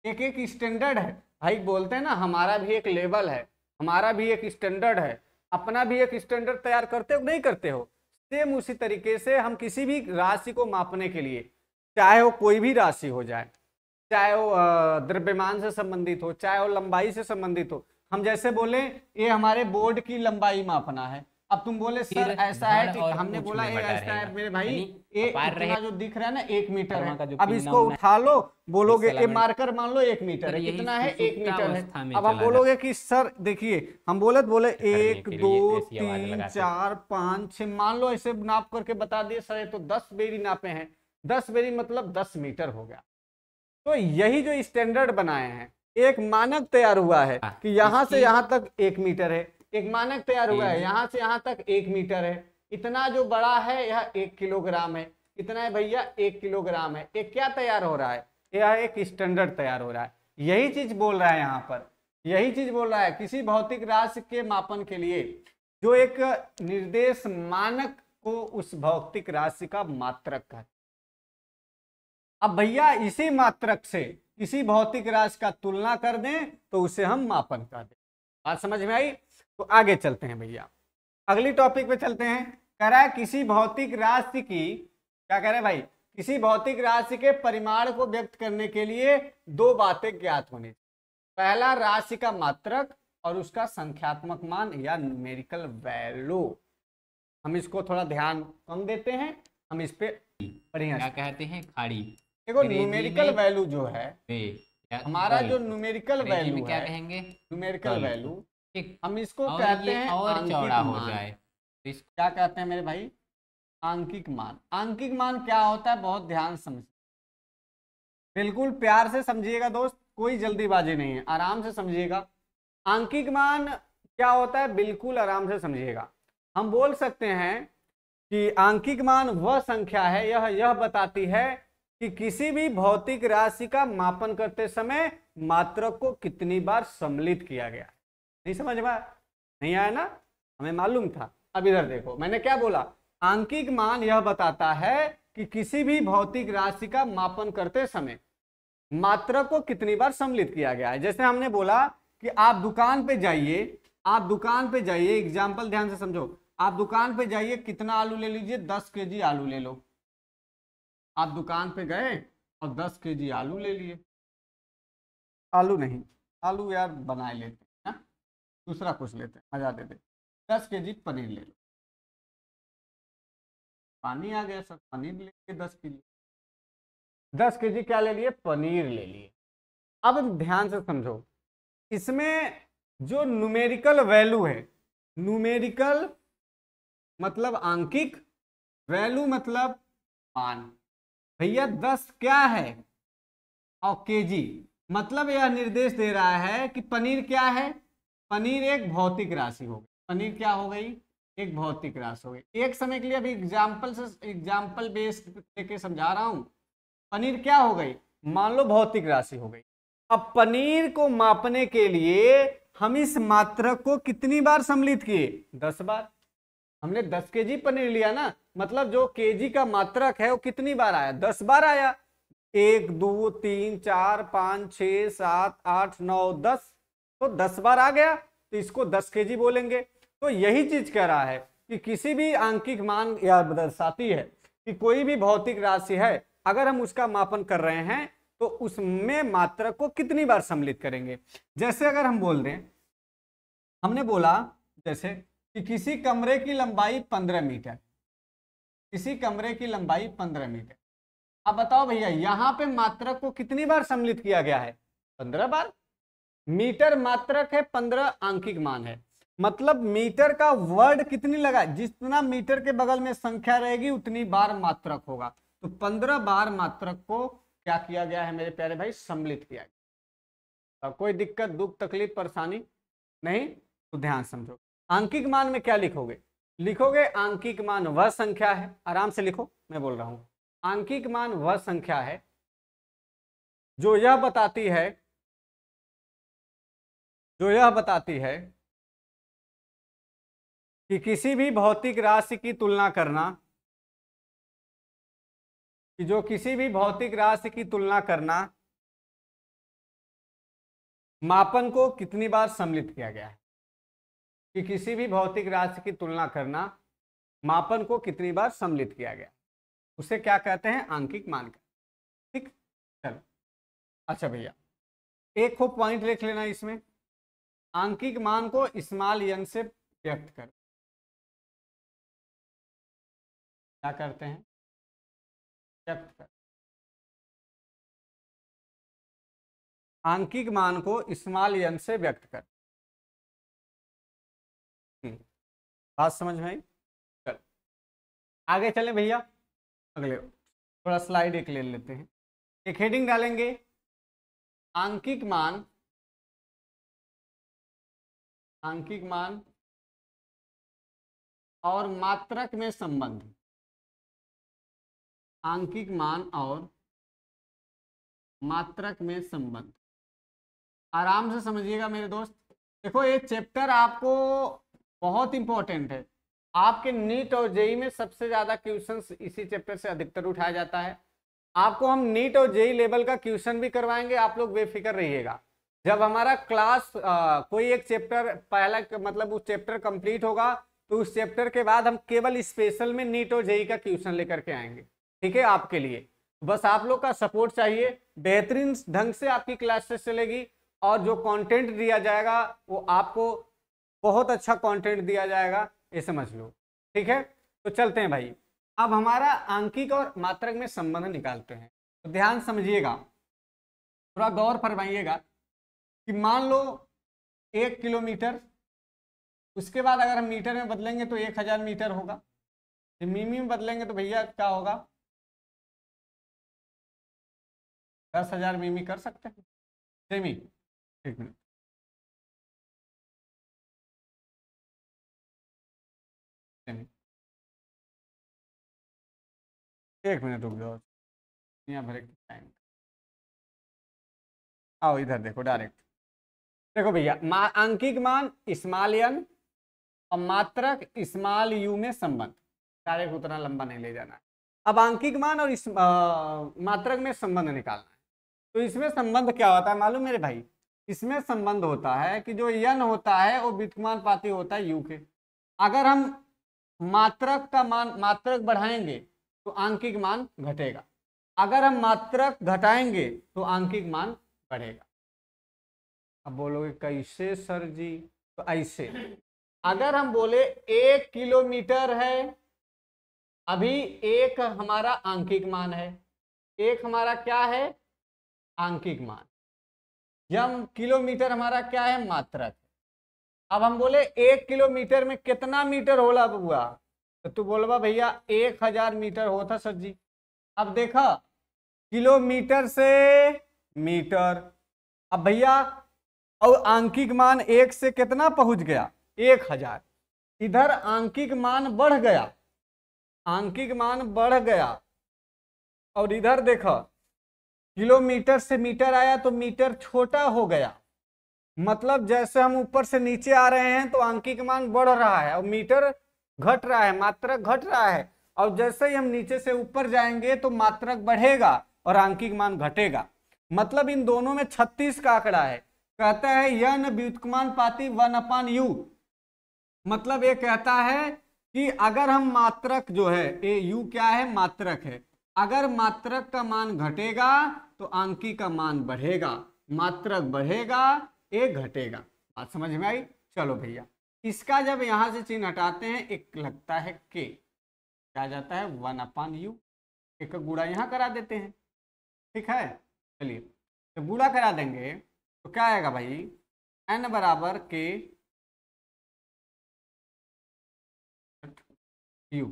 एक स्टैंडर्ड है भाई, बोलते हैं ना हमारा भी एक लेवल है, हमारा भी एक स्टैंडर्ड है, अपना भी एक स्टैंडर्ड तैयार करते हो नहीं करते हो? सेम उसी तरीके से हम किसी भी राशि को मापने के लिए, चाहे वो कोई भी राशि हो जाए, चाहे वो द्रव्यमान से संबंधित हो, चाहे वो लंबाई से संबंधित हो, हम जैसे बोले ये हमारे बोर्ड की लंबाई मापना है, अब तुम बोले सर ऐसा है कि हमने बोला ये ऐसा है मेरे भाई, ये इतना जो दिख रहा है ना 1 मीटर है, अब इसको उठा लो, बोलोगे ये मार्कर मान लो 1 मीटर है, कितना है 1 मीटर है। अब हम बोलोगे कि सर देखिए, हम बोले 1 2 3 4 5 6 मान लो, ऐसे नाप करके बता दिए सर ये तो 10 बेरी नापे हैं, 10 बेरी मतलब 10 मीटर हो गया। तो यही जो स्टैंडर्ड बनाए हैं, एक मानक तैयार हुआ है कि यहाँ से यहाँ तक 1 मीटर है, एक मानक तैयार हुआ है यहाँ से यहाँ तक 1 मीटर है, इतना जो बड़ा है यह 1 किलोग्राम है, कितना है भैया 1 किलोग्राम है। एक क्या तैयार हो रहा है, यह एक स्टैंडर्ड तैयार हो रहा है। यही चीज बोल रहा है यहाँ पर, यही चीज बोल रहा है किसी भौतिक राशि के मापन के लिए जो एक निर्देश मानक को उस भौतिक राशि का मात्रक कहते। अब भैया इसी मात्रक से किसी भौतिक राशि का तुलना कर दें तो उसे हम मापन कर दें। बात समझ में आई? तो आगे चलते हैं भैया, अगली टॉपिक पे चलते हैं। कह रहा है किसी भौतिक राशि की, क्या कह रहा है भाई, किसी भौतिक राशि के परिमाण को व्यक्त करने के लिए 2 बातें ज्ञात होनी। पहला राशि का मात्रक और उसका संख्यात्मक मान या न्यूमेरिकल वैल्यू। हम इसको थोड़ा ध्यान कम देते हैं, हम इस पे बढ़िया क्या कहते हैं खाड़ी। देखो न्यूमेरिकल वैल्यू जो है हमारा, जो न्यूमेरिकल वैल्यू है, क्या कहेंगे न्यूमेरिकल वैल्यू, ठीक, हम इसको कहते हैं और चौड़ा हो जाए तो इसको क्या कहते हैं मेरे भाई, आंकिक मान। आंकिक मान क्या होता है, बहुत ध्यान समझ, बिल्कुल प्यार से समझिएगा दोस्त, कोई जल्दीबाजी नहीं है, आराम से समझिएगा। आंकिक मान क्या होता है, बिल्कुल आराम से समझिएगा। हम बोल सकते हैं कि आंकिक मान वह संख्या है, यह बताती है कि किसी भी भौतिक राशि का मापन करते समय मात्रक को कितनी बार सम्मिलित किया गया। नहीं समझ में नहीं आया ना, हमें मालूम था। अब इधर देखो मैंने क्या बोला, आंकिक मान यह बताता है कि किसी भी भौतिक राशि का मापन करते समय मात्रक को कितनी बार सम्मिलित किया गया है। जैसे हमने बोला कि आप दुकान पे जाइए, आप दुकान पे जाइए, एग्जाम्पल ध्यान से समझो, आप दुकान पे जाइए, कितना आलू ले लीजिए, 10 केजी आलू ले लो। आप दुकान पे गए और 10 केजी आलू ले लिए, आलू नहीं, आलू यार बनाए लेते हैं, दूसरा कुछ लेते हैं, मजा दे दे। 10 केजी पनीर ले लो, पानी आ गया सर, पनीर ले लिए 10 केजी, 10 केजी क्या ले लिए, पनीर ले लिए। अब ध्यान से समझो, इसमें जो न्यूमेरिकल वैल्यू है, न्यूमेरिकल मतलब आंकिक, वैल्यू मतलब मान। भैया 10 क्या है और केजी मतलब यह निर्देश दे रहा है कि पनीर क्या है, पनीर एक भौतिक राशि हो गई। पनीर क्या हो गई, एक भौतिक राशि हो गई। एक समय के लिए अभी एग्जाम्पल बेस्ड लेके समझा रहा हूं। पनीर क्या हो गई, मान लो भौतिक राशि हो गई। अब पनीर को मापने के लिए हम इस मात्रक को कितनी बार सम्मिलित किए, 10 बार। हमने 10 केजी पनीर लिया ना, मतलब जो केजी का मात्रक है वो कितनी बार आया, 10 बार आया। 1 2 3 4 5 6 7 8 9 10, तो 10 बार आ गया, तो इसको 10 केजी बोलेंगे। तो यही चीज कह रहा है कि किसी भी आंकिक मान या दर्शाती है कि कोई भी भौतिक राशि है, अगर हम उसका मापन कर रहे हैं तो उसमें मात्रक को कितनी बार सम्मिलित करेंगे। जैसे अगर हम बोल दें, हमने बोला जैसे कि किसी कमरे की लंबाई 15 मीटर, किसी कमरे की लंबाई 15 मीटर। अब बताओ भैया यहाँ पे मात्रक को कितनी बार सम्मिलित किया गया है, 15 बार। मीटर मात्रक है, 15 आंकिक मान है। मतलब मीटर का वर्ड कितनी लगा, जितना मीटर के बगल में संख्या रहेगी उतनी बार मात्रक होगा। तो 15 बार मात्रक को क्या किया गया है मेरे प्यारे भाई, सम्मिलित किया गया। कोई दिक्कत, दुख, तकलीफ, परेशानी नहीं? तो ध्यान समझो। आंकिक मान में क्या लिखोगे? लिखोगे आंकिक मान वह संख्या है, आराम से लिखो, मैं बोल रहा हूं। आंकिक मान वह संख्या है जो यह बताती है, जो यह बताती है कि किसी भी भौतिक राशि की तुलना करना, कि जो किसी भी भौतिक राशि की तुलना करना मापन को कितनी बार सम्मिलित किया गया है। कि किसी भी भौतिक राशि की तुलना करना मापन को कितनी बार सम्मिलित किया गया, उसे क्या कहते हैं, आंकिक मान का। ठीक, चलो अच्छा भैया, एक खूब पॉइंट लिख लेना इसमें। आंकिक मान को स्मॉल n से व्यक्त कर, क्या करते हैं, व्यक्त कर। आंकिक मान को स्मॉल n से व्यक्त कर। बात समझ में आई? चलो आगे चलें भैया, अगले थोड़ा स्लाइड एक ले लेते हैं। एक हेडिंग डालेंगे, आंकिक मान, आंकिक मान और मात्रक में संबंध। आंकिक मान और मात्रक में संबंध। आराम से समझिएगा मेरे दोस्त। देखो ये चैप्टर आपको बहुत इंपॉर्टेंट है। आपके नीट और जेई में सबसे ज्यादा क्वेश्चंस इसी चैप्टर से अधिकतर उठाया जाता है। आपको हम नीट और जेई लेवल का क्वेश्चन भी करवाएंगे, आप लोग बेफिक्र रहिएगा। जब हमारा क्लास कोई एक चैप्टर पहला मतलब उस चैप्टर कंप्लीट होगा तो उस चैप्टर के बाद हम केवल स्पेशल में नीट और जेई का क्वेश्चन लेकर के आएंगे, ठीक है, आपके लिए। बस आप लोग का सपोर्ट चाहिए। बेहतरीन ढंग से आपकी क्लासेस चलेगी और जो कंटेंट दिया जाएगा वो आपको बहुत अच्छा कंटेंट दिया जाएगा, ये समझ लो, ठीक है। तो चलते हैं भाई, अब हमारा आंकिक और मात्रक में संबंध निकालते हैं। तो ध्यान समझिएगा, थोड़ा गौर फरमाइएगा कि मान लो 1 किलोमीटर, उसके बाद अगर हम मीटर में बदलेंगे तो 1000 मीटर होगा। मिमी में बदलेंगे तो भैया क्या होगा, 10,000 मिमी कर सकते हैं। सेमी, एक मिनट, एक मिनट रुक जाओ, यहाँ भरे टाइम। आओ इधर देखो डायरेक्ट, देखो भैया आंकिक मान स्मॉल n और मात्रक स्मॉल u में संबंध। डायरेक्ट उतना लंबा नहीं ले जाना है। अब आंकिक मान और मात्रक में संबंध निकालना है। तो इसमें संबंध क्या होता है मालूम मेरे भाई? इसमें संबंध होता है कि जो n होता है वो व्युत्क्रमानुपाती होता है u के। अगर हम मात्रक का मान, मात्रक बढ़ाएंगे तो आंकिक मान घटेगा, अगर हम मात्रक घटाएंगे तो आंकिक मान बढ़ेगा। अब बोलोगे कैसे सर जी? तो ऐसे, अगर हम बोले 1 किलोमीटर है, अभी एक हमारा आंकिक मान है, एक हमारा क्या है, आंकिक मान। जब किलोमीटर हमारा क्या है, मात्रक। अब हम बोले 1 किलोमीटर में कितना मीटर होला बुआ? तो तू बोलबा भैया 1000 मीटर होता सर जी। अब देखा, किलोमीटर से मीटर। अब भैया और आंकिक मान 1 से कितना पहुंच गया, 1000। इधर आंकिक मान बढ़ गया, आंकिक मान बढ़ गया, और इधर देखो किलोमीटर से मीटर आया तो मीटर छोटा हो गया। मतलब जैसे हम ऊपर से नीचे आ रहे हैं तो आंकिक मान बढ़ रहा है और मीटर घट रहा है, मात्रक घट रहा है। और जैसे ही हम नीचे से ऊपर जाएंगे तो मात्रक बढ़ेगा और आंकिक मान घटेगा। मतलब इन दोनों में 36 का आंकड़ा है। कहता है यन व्युत्क्रमानुपाती 1/u। मतलब ये कहता है कि अगर हम मात्रक जो है, ये u क्या है, मात्रक है, अगर मात्रक का मान घटेगा तो आंकिक का मान बढ़ेगा, मात्रक बढ़ेगा ये घटेगा। बात समझ में आई? चलो भैया, इसका जब यहां से चिन्ह हटाते हैं एक लगता है के, क्या जाता है 1/u। एक का गुणा यहां करा देते हैं, ठीक है। चलिए तो गुणा करा देंगे तो क्या आएगा भाई, n बराबर k u।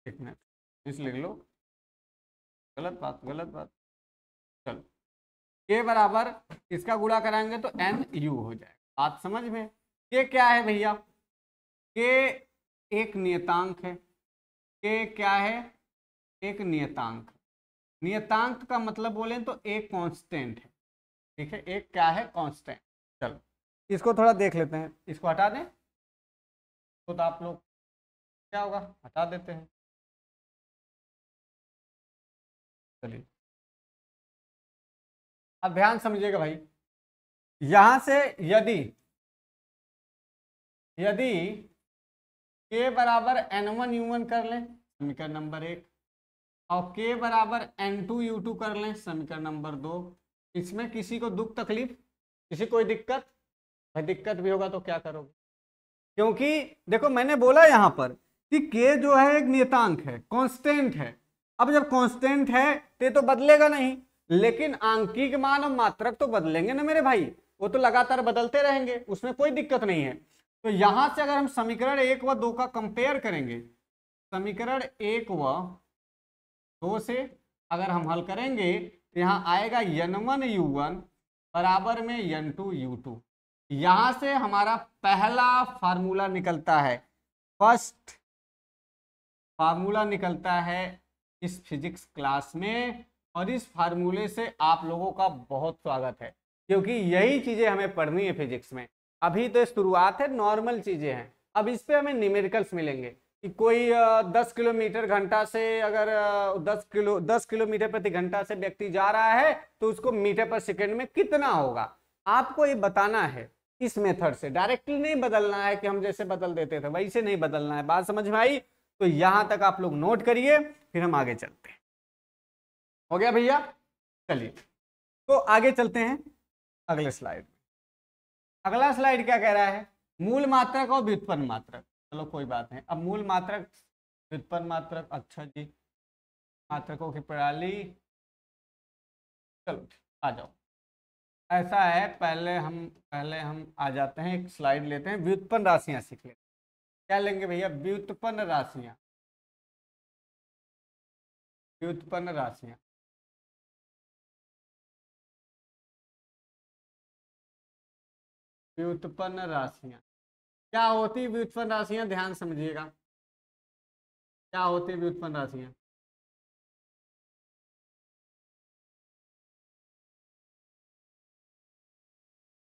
एक मिनट इस लिख लो, गलत बात गलत बात। चलो k बराबर इसका गुणा कराएंगे तो n u हो जाएगा। बात समझ में। k क्या है भैया, k एक नियतांक है। k क्या है, एक नियतांक। नियतांक का मतलब बोले तो एक कांस्टेंट है, ठीक है, एक क्या है, कांस्टेंट। चलो इसको थोड़ा देख लेते हैं, इसको हटा दें तो आप लोग क्या होगा, हटा देते हैं। चलिए अब ध्यान समझिएगा भाई, यहां से यदि k बराबर n1 u1 कर लें समीकरण नंबर 1, और k बराबर n2 u2 कर लें समीकरण नंबर 2, इसमें किसी को दुख तकलीफ, किसी कोई दिक्कत, भाई दिक्कत भी होगा तो क्या करोगे, क्योंकि देखो मैंने बोला यहां पर कि k जो है एक नियतांक है, कांस्टेंट है। अब जब कांस्टेंट है तो बदलेगा नहीं, लेकिन आंकिक मान और मात्रक तो बदलेंगे ना मेरे भाई, वो तो लगातार बदलते रहेंगे, उसमें कोई दिक्कत नहीं है। तो यहां से अगर हम समीकरण 1 व 2 का कंपेयर करेंगे, समीकरण 1 व 2 से अगर हम हल करेंगे तो यहां आएगा n1 u1 बराबर में n2 u2। यहां से हमारा पहला फार्मूला निकलता है, फर्स्ट फार्मूला निकलता है इस फिजिक्स क्लास में, और इस फार्मूले से आप लोगों का बहुत स्वागत है, क्योंकि यही चीजें हमें पढ़नी है फिजिक्स में। अभी तो शुरुआत है, नॉर्मल चीजें हैं, अब इस पे हमें न्यूमेरिकल्स मिलेंगे कि कोई 10 किलोमीटर घंटा से अगर 10 किलोमीटर प्रति घंटा से व्यक्ति जा रहा है तो उसको मीटर पर सेकंड में कितना होगा, आपको ये बताना है। इस मेथड से डायरेक्टली नहीं बदलना है कि हम जैसे बदल देते थे वैसे नहीं बदलना है। बात समझ में आई? तो यहां तक आप लोग नोट करिए, फिर हम आगे चलते हैं। हो गया भैया? चलिए तो आगे चलते हैं अगले स्लाइड। अगला स्लाइड क्या कह रहा है, मूल मात्रक और व्युत्पन्न मात्रक। चलो कोई बात नहीं, अब मूल मात्रक व्युत्पन्न मात्रक, अच्छा जी, मात्रकों की प्रणाली, चलो आ जाओ। ऐसा है, पहले हम आ जाते हैं, एक स्लाइड लेते हैं, व्युत्पन्न राशियां सीख लेते हैं। क्या लेंगे भैया? व्युत्पन्न राशियां। व्युत्पन्न राशियां, व्युत्पन्न राशियां क्या होती? व्युत्पन्न राशियां ध्यान समझिएगा, क्या होती व्युत्पन्न राशियां।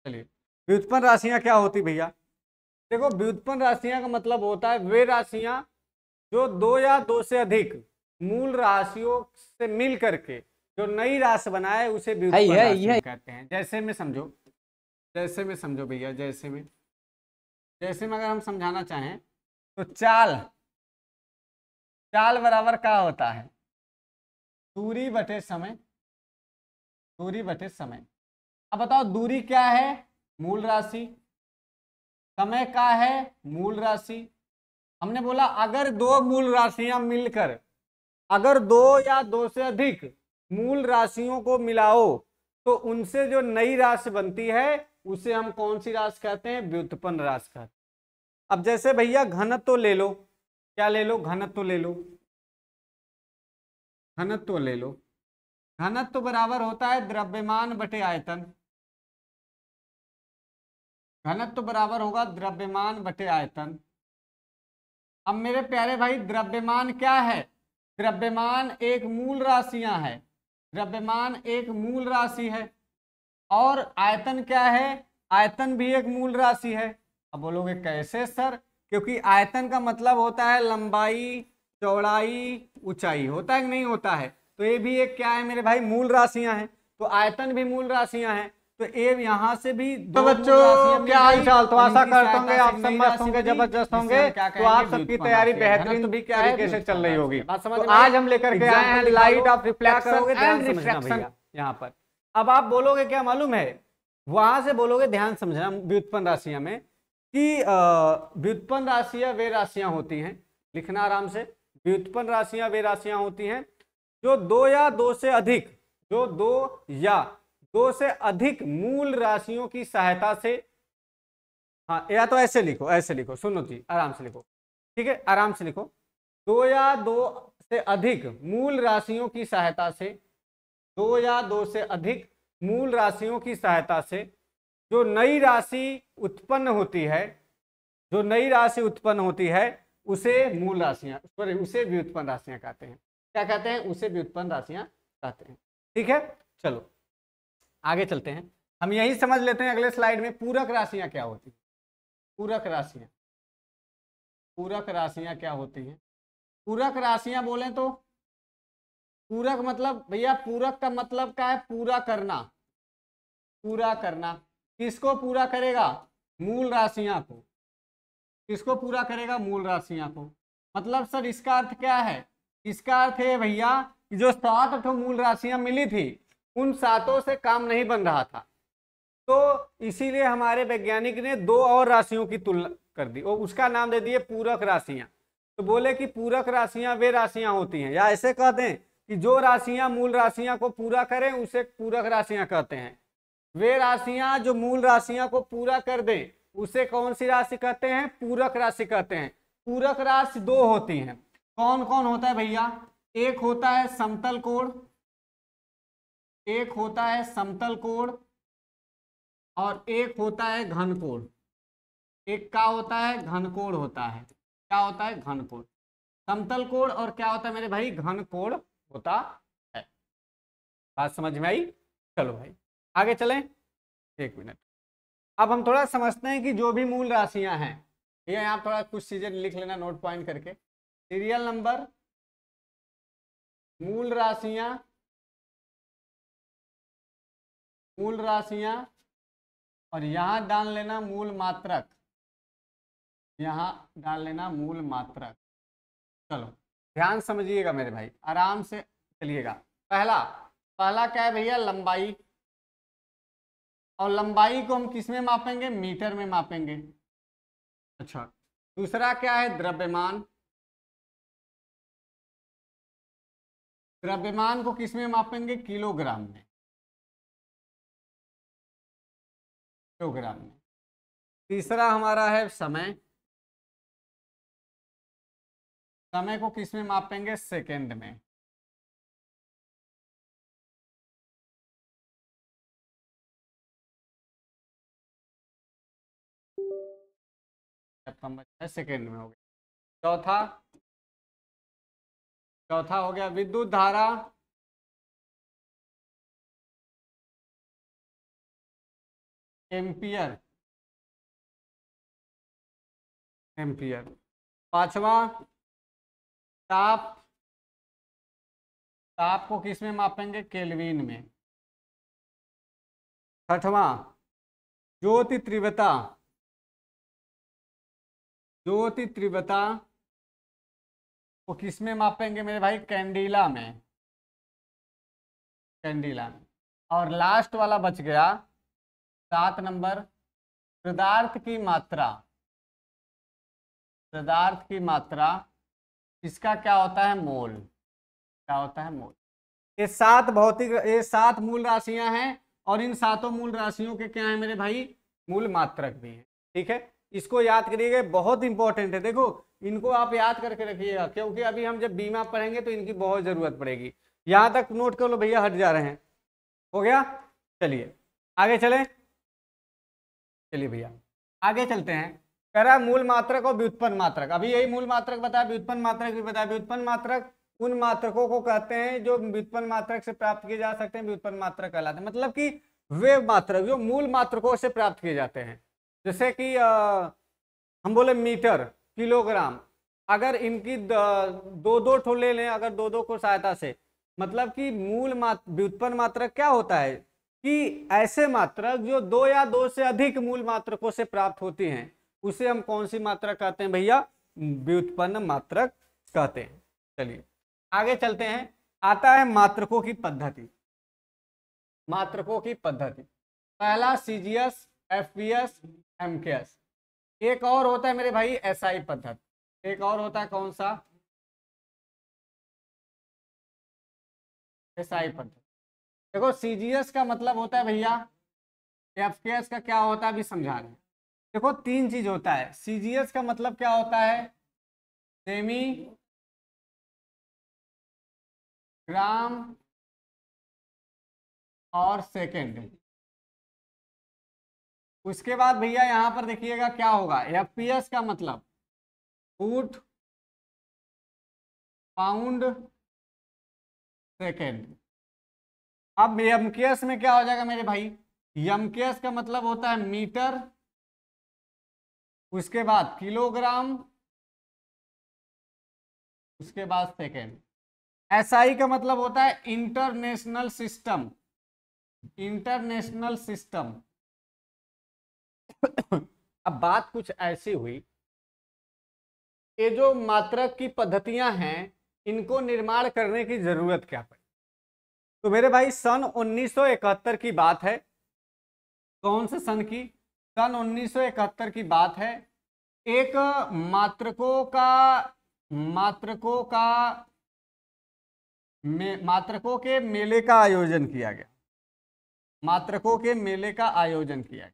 चलिए व्युत्पन्न राशियां क्या होती भैया? देखो व्युत्पन्न राशियां का मतलब होता है वे राशियां जो दो या दो से अधिक मूल राशियों से मिल करके जो नई राशि बनाए उसे व्युत्पन्न राशियां कहते हैं। जैसे में समझो, जैसे में समझो भैया, जैसे में अगर हम समझाना चाहें तो चाल बराबर क्या होता है? दूरी बटे समय, दूरी बटे समय। अब बताओ दूरी क्या है? मूल राशि। समय का है? मूल राशि। हमने बोला अगर दो मूल राशियां मिलकर, अगर दो या दो से अधिक मूल राशियों को मिलाओ तो उनसे जो नई राशि बनती है उसे हम कौन सी राशि कहते हैं? व्युत्पन्न राशि कहते हैं। अब जैसे भैया घनत्व ले लो, क्या ले लो? घनत्व ले लो, घनत्व ले लो। घनत्व बराबर होता है द्रव्यमान बटे आयतन। घनत्व बराबर होगा द्रव्यमान बटे आयतन। अब मेरे प्यारे भाई द्रव्यमान क्या है? द्रव्यमान एक मूल राशियां है, द्रव्यमान एक मूल राशि है। और आयतन क्या है? आयतन भी एक मूल राशि है। अब बोलोगे कैसे सर? क्योंकि आयतन का मतलब होता है लंबाई, चौड़ाई, ऊंचाई, होता है कि नहीं होता है? तो ये भी एक क्या है मेरे भाई? मूल राशियां हैं। तो आयतन भी मूल राशियां हैं, तो ये यहाँ से भी तो बच्चों क्या हाल चाल? तो आशा करता हूँ आप सब मस्त होंगे, जबरदस्त होंगे। तो आप सबकी तैयारी बेहतरीन भी क्या है कैसे चल रही होगी। तो आज हम लेकर के आए हैं light of reflection and refraction यहाँ पर। अब आप बोलोगे क्या मालूम है? वहां से बोलोगे, ध्यान समझना व्युत्पन्न राशियां में कि व्युत्पन्न राशियां वे राशियां होती हैं, लिखना आराम से। व्युत्पन्न राशियां वे राशियां होती हैं जो दो या दो से अधिक, जो दो या 2 से अधिक मूल राशियों की सहायता से, हाँ या तो ऐसे लिखो, ऐसे लिखो, सुनो जी आराम से लिखो, ठीक है, आराम से लिखो। 2 या 2 से अधिक मूल राशियों की सहायता से, 2 या 2 से अधिक मूल राशियों की सहायता से जो नई राशि उत्पन्न होती है, जो नई राशि उत्पन्न होती है उसे मूल राशियां, उसे व्युत्पन्न राशियां कहते हैं। क्या कहते हैं? उसे व्युत्पन्न राशियां कहते हैं। ठीक है, चलो आगे चलते हैं। हम यही समझ लेते हैं अगले स्लाइड में पूरक राशियां क्या होती हैं। पूरक राशियां, पूरक राशियां क्या होती हैं? पूरक राशियां बोले तो पूरक मतलब भैया, पूरक का मतलब क्या है? पूरा करना, पूरा करना। किसको पूरा करेगा? मूल राशियां को। किसको पूरा करेगा? मूल राशियां को। मतलब सर इसका अर्थ क्या है? इसका अर्थ है भैया कि जो 7 मूल राशियां मिली थी उन 7 से काम नहीं बन रहा था, तो इसीलिए हमारे वैज्ञानिक ने 2 और राशियों की तुलना कर दी और उसका नाम दे दिए पूरक राशियां। तो बोले कि पूरक राशियां वे राशियां होती हैं, या ऐसे कहते हैं कि जो राशियां मूल राशियां को पूरा करें उसे पूरक राशियां कहते हैं। वे राशियां जो मूल राशियां को पूरा कर दें उसे कौन सी राशि कहते हैं? पूरक राशि कहते हैं। पूरक राशि 2 होती हैं। कौन कौन होता है भैया? एक होता है समतल कोण, एक होता है समतल कोण और एक होता है घन कोण। एक क्या होता है? घन कोण होता है। क्या होता है? घन कोण। समतल कोण और क्या होता है मेरे भाई? घन कोण होता है। बात समझ में आई? चलो भाई आगे चलें, 1 मिनट। अब हम थोड़ा समझते हैं कि जो भी मूल राशियां हैं, ये यहाँ थोड़ा कुछ चीजें लिख लेना नोट पॉइंट करके। सीरियल नंबर, मूल राशियां, मूल राशियां, और यहां डाल लेना मूल मात्रक, यहां डाल लेना मूल मात्रक। चलो ध्यान समझिएगा मेरे भाई, आराम से चलिएगा। पहला पहला क्या है भैया? लंबाई। और लंबाई को हम किस में मापेंगे? मीटर में मापेंगे। अच्छा, दूसरा क्या है? द्रव्यमान। द्रव्यमान को किस में मापेंगे? किलोग्राम में, किलोग्राम में। तीसरा हमारा है समय। समय को किस में मापेंगे? सेकंड में। सेकंड में हो गया। चौथा, चौथा हो गया विद्युत धारा। Ampere, ampere. पांचवा ताप। ताप को किस में मापेंगे? केल्विन में। छठवां ज्योति तीव्रता। ज्योति तीव्रता को किस में मापेंगे मेरे भाई? कैंडिला में, कैंडिला में। और लास्ट वाला बच गया 7 नंबर, पदार्थ की मात्रा। पदार्थ की मात्रा, इसका क्या होता है? मोल। क्या होता है? मोल। ये 7 भौतिक, ये 7 मूल राशियां हैं और इन 7 मूल राशियों के क्या है मेरे भाई? मूल मात्रक भी हैं। ठीक है, इसको याद करिएगा, बहुत इंपॉर्टेंट है। देखो इनको आप याद करके रखिएगा क्योंकि अभी हम जब बीमा पढ़ेंगे तो इनकी बहुत जरूरत पड़ेगी। यहां तक नोट कर लो भैया, हट जा रहे हैं। हो गया? चलिए आगे चलें। चलिए भैया आगे चलते हैं। कह रहा है मूल मात्रक और व्युत्पन्न मात्रक। अभी यही मूल मात्रक बताया, व्युत्पन्न मात्रक भी बताया। व्युत्पन्न मात्रक उन मात्रकों को कहते हैं जो व्युत्पन्न मात्रक से प्राप्त किए जा सकते हैं, व्युत्पन्न मात्रक कहलाते हैं। मतलब कि वे मात्रक जो मूल मात्रकों से प्राप्त किए जाते हैं। जैसे कि हम बोले मीटर, किलोग्राम, अगर इनकी 2-2 ठो ले लें, अगर 2-2 को सहायता से, मतलब कि मूल व्युत्पन्न मात्रक क्या होता है कि ऐसे मात्रक जो 2 या 2 से अधिक मूल मात्रकों से प्राप्त होती हैं उसे हम कौन सी मात्रक कहते हैं भैया? व्युत्पन्न मात्रक कहते हैं। चलिए आगे चलते हैं। आता है मात्रकों की पद्धति। मात्रकों की पद्धति, पहला सीजीएस, एफवीएस, एमकेएस। एक और होता है मेरे भाई एसआई पद्धति। एक और होता है कौन सा? एसआई पद्धति। देखो सीजीएस का मतलब होता है भैया, एफकेएस का क्या होता है अभी समझा रहे हैं। देखो तीन चीज होता है। सीजीएस का मतलब क्या होता है, सेमी ग्राम और सेकेंड। उसके बाद भैया यहां पर देखिएगा क्या होगा, एफपीएस का मतलब फुट पाउंड सेकेंड। अब एमकेएस में क्या हो जाएगा मेरे भाई, एमकेएस का मतलब होता है मीटर, उसके बाद किलोग्राम, उसके बाद सेकेंड। एसआई का मतलब होता है इंटरनेशनल सिस्टम, इंटरनेशनल सिस्टम। अब बात कुछ ऐसी हुई, ये जो मात्रक की पद्धतियां हैं इनको निर्माण करने की जरूरत क्या पड़ी। तो मेरे भाई सन 1971 की बात है। कौन से सन की, सन 1971 की बात है। एक मात्रकों के मेले का आयोजन किया गया, मात्रकों के मेले का आयोजन किया गया,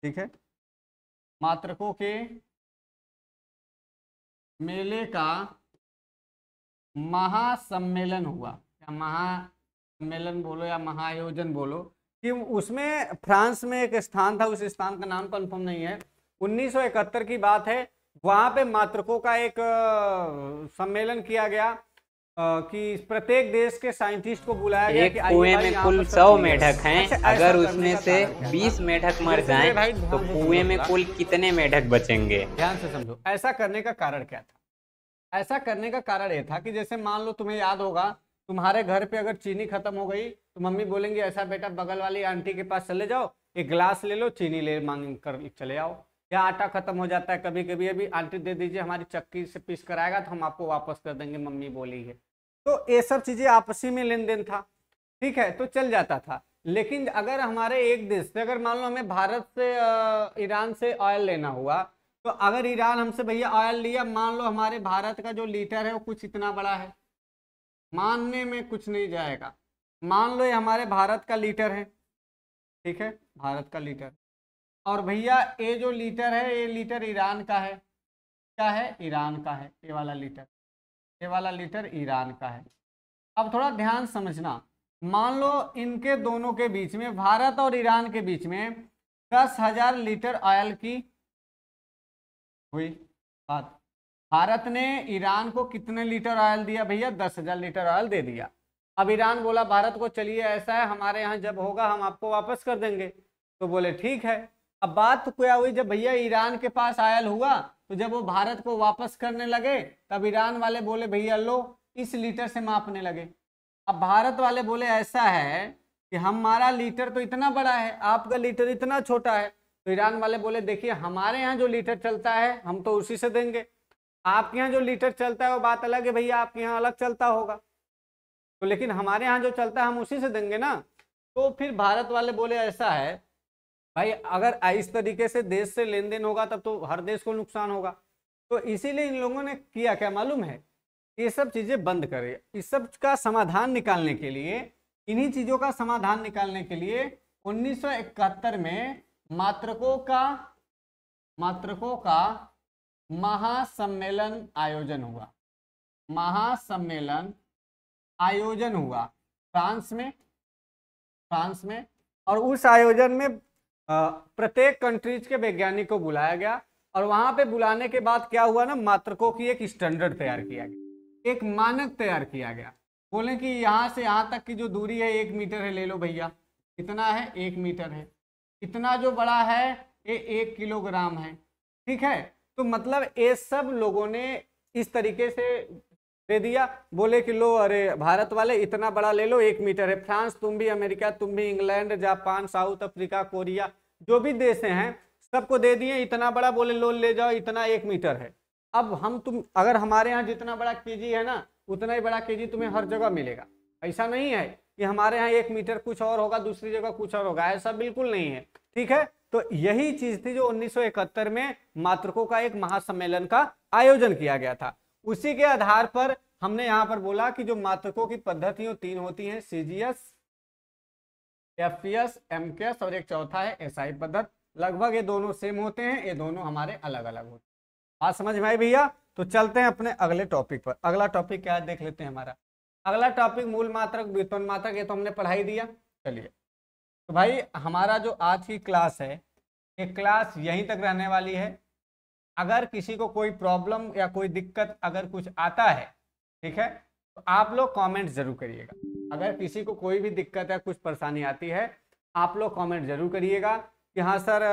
ठीक है। मात्रकों के मेले का महासम्मेलन हुआ, या महासम्मेलन बोलो या महाआयोजन बोलो, कि उसमें फ्रांस में एक स्थान था, उस स्थान का नाम कंफर्म नहीं है। 1971 की बात है। वहां पे मात्रकों का एक सम्मेलन किया गया, कि प्रत्येक देश के साइंटिस्ट को बुलाया गया एक कि आइए कुएं भाई में यहाँ कुल पर 100 सब मेढक हैं। अच्छा, ऐसा अगर करने उसमें का से कारण क्या 20 था? मेढक मर जैसे मेरे भाई जाएं तो ध्यान से कुएं में समझो, कुल कितने मेढक बचेंगे? ध्यान से समझो ऐसा करने का कारण क्या था। ऐसा करने का कारण ये था कि जैसे मान लो तुम्हें याद होगा, तुम्हारे घर पे अगर चीनी खत्म हो गई तो मम्मी बोलेंगी ऐसा बेटा बगल वाली आंटी के पास चले जाओ, एक गिलास ले लो, चीनी ले मांग कर चले आओ। या आटा खत्म हो जाता है कभी कभी, अभी आंटी दे दीजिए हमारी चक्की से पीस कर आएगा तो हम आपको वापस कर देंगे, मम्मी बोली है। तो ये सब चीजें आपसी में लेन देन था, ठीक है, तो चल जाता था। लेकिन अगर हमारे एक देश से, अगर मान लो हमें भारत से ईरान से ऑयल लेना हुआ, तो अगर ईरान हमसे भैया ऑयल लिया, मान लो हमारे भारत का जो लीटर है वो कुछ इतना बड़ा है, मानने में कुछ नहीं जाएगा, मान लो ये हमारे भारत का लीटर है, ठीक है, भारत का लीटर। और भैया ये जो लीटर है ये लीटर ईरान का है, क्या है, ईरान का है, ये वाला लीटर, ये वाला लीटर ईरान का है। अब थोड़ा ध्यान समझना, मान लो इनके दोनों के बीच में, भारत और ईरान के बीच में 10,000 लीटर ऑयल की हुई बात। भारत ने ईरान को कितने लीटर ऑयल दिया भैया, 10,000 लीटर ऑयल दे दिया। अब ईरान बोला भारत को चलिए ऐसा है हमारे यहाँ जब होगा हम आपको वापस कर देंगे, तो बोले ठीक है। अब बात तो क्या हुई, जब भैया ईरान के पास ऑयल हुआ तो जब वो भारत को वापस करने लगे तब ईरान वाले बोले भैया लो, इस लीटर से मापने लगे। अब भारत वाले बोले ऐसा है कि हमारा लीटर तो इतना बड़ा है, आपका लीटर इतना छोटा है। तो ईरान वाले बोले देखिए हमारे यहाँ जो लीटर चलता है हम तो उसी से देंगे, आपके यहाँ जो लीटर चलता है वो बात अलग है भैया, आपके यहाँ अलग चलता होगा, तो लेकिन हमारे यहाँ जो चलता है हम उसी से देंगे ना। तो फिर भारत वाले बोले ऐसा है भाई, अगर इस तरीके से देश से लेन देन होगा तब तो हर देश को नुकसान होगा। तो इसीलिए इन लोगों ने किया क्या मालूम है, ये सब चीजें बंद करे। इस सब का समाधान निकालने के लिए, इन्हीं चीजों का समाधान निकालने के लिए 1971 में मात्रकों का महासम्मेलन आयोजन हुआ, महासम्मेलन आयोजन हुआ फ्रांस में। और उस आयोजन में प्रत्येक कंट्रीज के वैज्ञानिक को बुलाया गया, और वहां पे बुलाने के बाद क्या हुआ ना, मात्रकों की एक स्टैंडर्ड तैयार किया गया, एक मानक तैयार किया गया। बोले कि यहाँ से यहाँ तक की जो दूरी है 1 मीटर है, ले लो भैया, कितना है 1 मीटर है, इतना जो बड़ा है ये 1 किलोग्राम है, ठीक है। तो मतलब ये सब लोगों ने इस तरीके से दे दिया, बोले कि लो अरे भारत वाले इतना बड़ा ले लो, 1 मीटर है। फ्रांस तुम भी, अमेरिका तुम भी, England, Japan, south Africa, Korea, जो भी देश हैं सबको दे दिए इतना बड़ा, बोले लो ले जाओ, इतना 1 मीटर है। अब हम तुम अगर हमारे यहाँ जितना बड़ा केजी है ना, उतना ही बड़ा केजी तुम्हें हर जगह मिलेगा। ऐसा नहीं है कि हमारे यहाँ 1 मीटर कुछ और होगा, दूसरी जगह कुछ और होगा, ऐसा बिल्कुल नहीं है, ठीक है। तो यही चीज थी जो 1971 में मात्रकों का एक महासम्मेलन का आयोजन किया गया था। उसी के आधार पर हमने यहाँ पर बोला कि जो मात्रकों की पद्धतियों 3 होती हैं, सीजीएस, एफपीएस, एमकेएस और एक चौथा है एसआई पद्धति। लगभग ये दोनों सेम होते हैं, ये दोनों हमारे अलग अलग होते हैं। बात समझ में आई भैया? तो चलते हैं अपने अगले टॉपिक पर। अगला टॉपिक क्या है देख लेते हैं हमारा। अगला टॉपिक मूल मात्रक, व्युत्पन्न मात्रक, ये तो हमने पढ़ाई दिया। चलिए तो भाई हमारा जो आज की क्लास है, ये क्लास यहीं तक रहने वाली है। अगर किसी को कोई प्रॉब्लम या कोई दिक्कत अगर कुछ आता है, ठीक है, तो आप लोग कमेंट जरूर करिएगा। अगर किसी को कोई भी दिक्कत या कुछ परेशानी आती है, आप लोग कमेंट जरूर करिएगा कि हाँ सर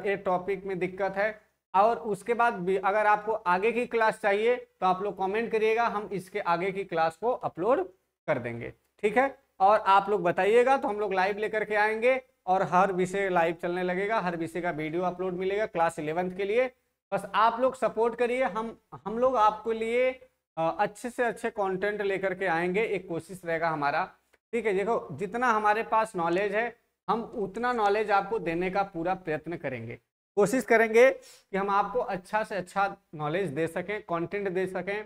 ये टॉपिक में दिक्कत है। और उसके बाद भी अगर आपको आगे की क्लास चाहिए तो आप लोग कमेंट करिएगा, हम इसके आगे की क्लास को अपलोड कर देंगे, ठीक है। और आप लोग बताइएगा तो हम लोग लाइव लेकर के आएंगे और हर विषय लाइव चलने लगेगा, हर विषय का वीडियो अपलोड मिलेगा क्लास 11th के लिए। बस आप लोग सपोर्ट करिए, हम लोग आपके लिए अच्छे से अच्छे कंटेंट लेकर के आएंगे, एक कोशिश रहेगा हमारा, ठीक है। देखो जितना हमारे पास नॉलेज है हम उतना नॉलेज आपको देने का पूरा प्रयत्न करेंगे, कोशिश करेंगे कि हम आपको अच्छा से अच्छा नॉलेज दे सकें, कंटेंट दे सकें,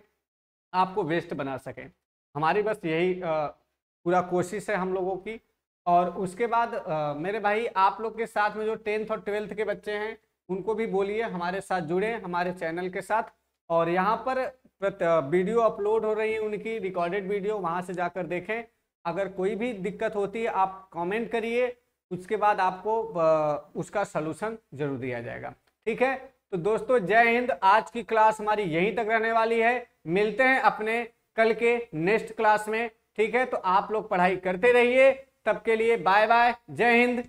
आपको बेस्ट बना सकें। हमारी बस यही पूरा कोशिश है हम लोगों की। और उसके बाद मेरे भाई आप लोग के साथ में जो 10th और 12th के बच्चे हैं उनको भी बोलिए हमारे साथ जुड़े हमारे चैनल के साथ। और यहाँ पर वीडियो अपलोड हो रही है उनकी रिकॉर्डेड वीडियो, वहाँ से जाकर देखें। अगर कोई भी दिक्कत होती है आप कमेंट करिए, उसके बाद आपको उसका सलूशन जरूर दिया जाएगा, ठीक है। तो दोस्तों जय हिंद। आज की क्लास हमारी यहीं तक रहने वाली है, मिलते हैं अपने कल के नेक्स्ट क्लास में, ठीक है। तो आप लोग पढ़ाई करते रहिए, तब के लिए बाय बाय, जय हिंद।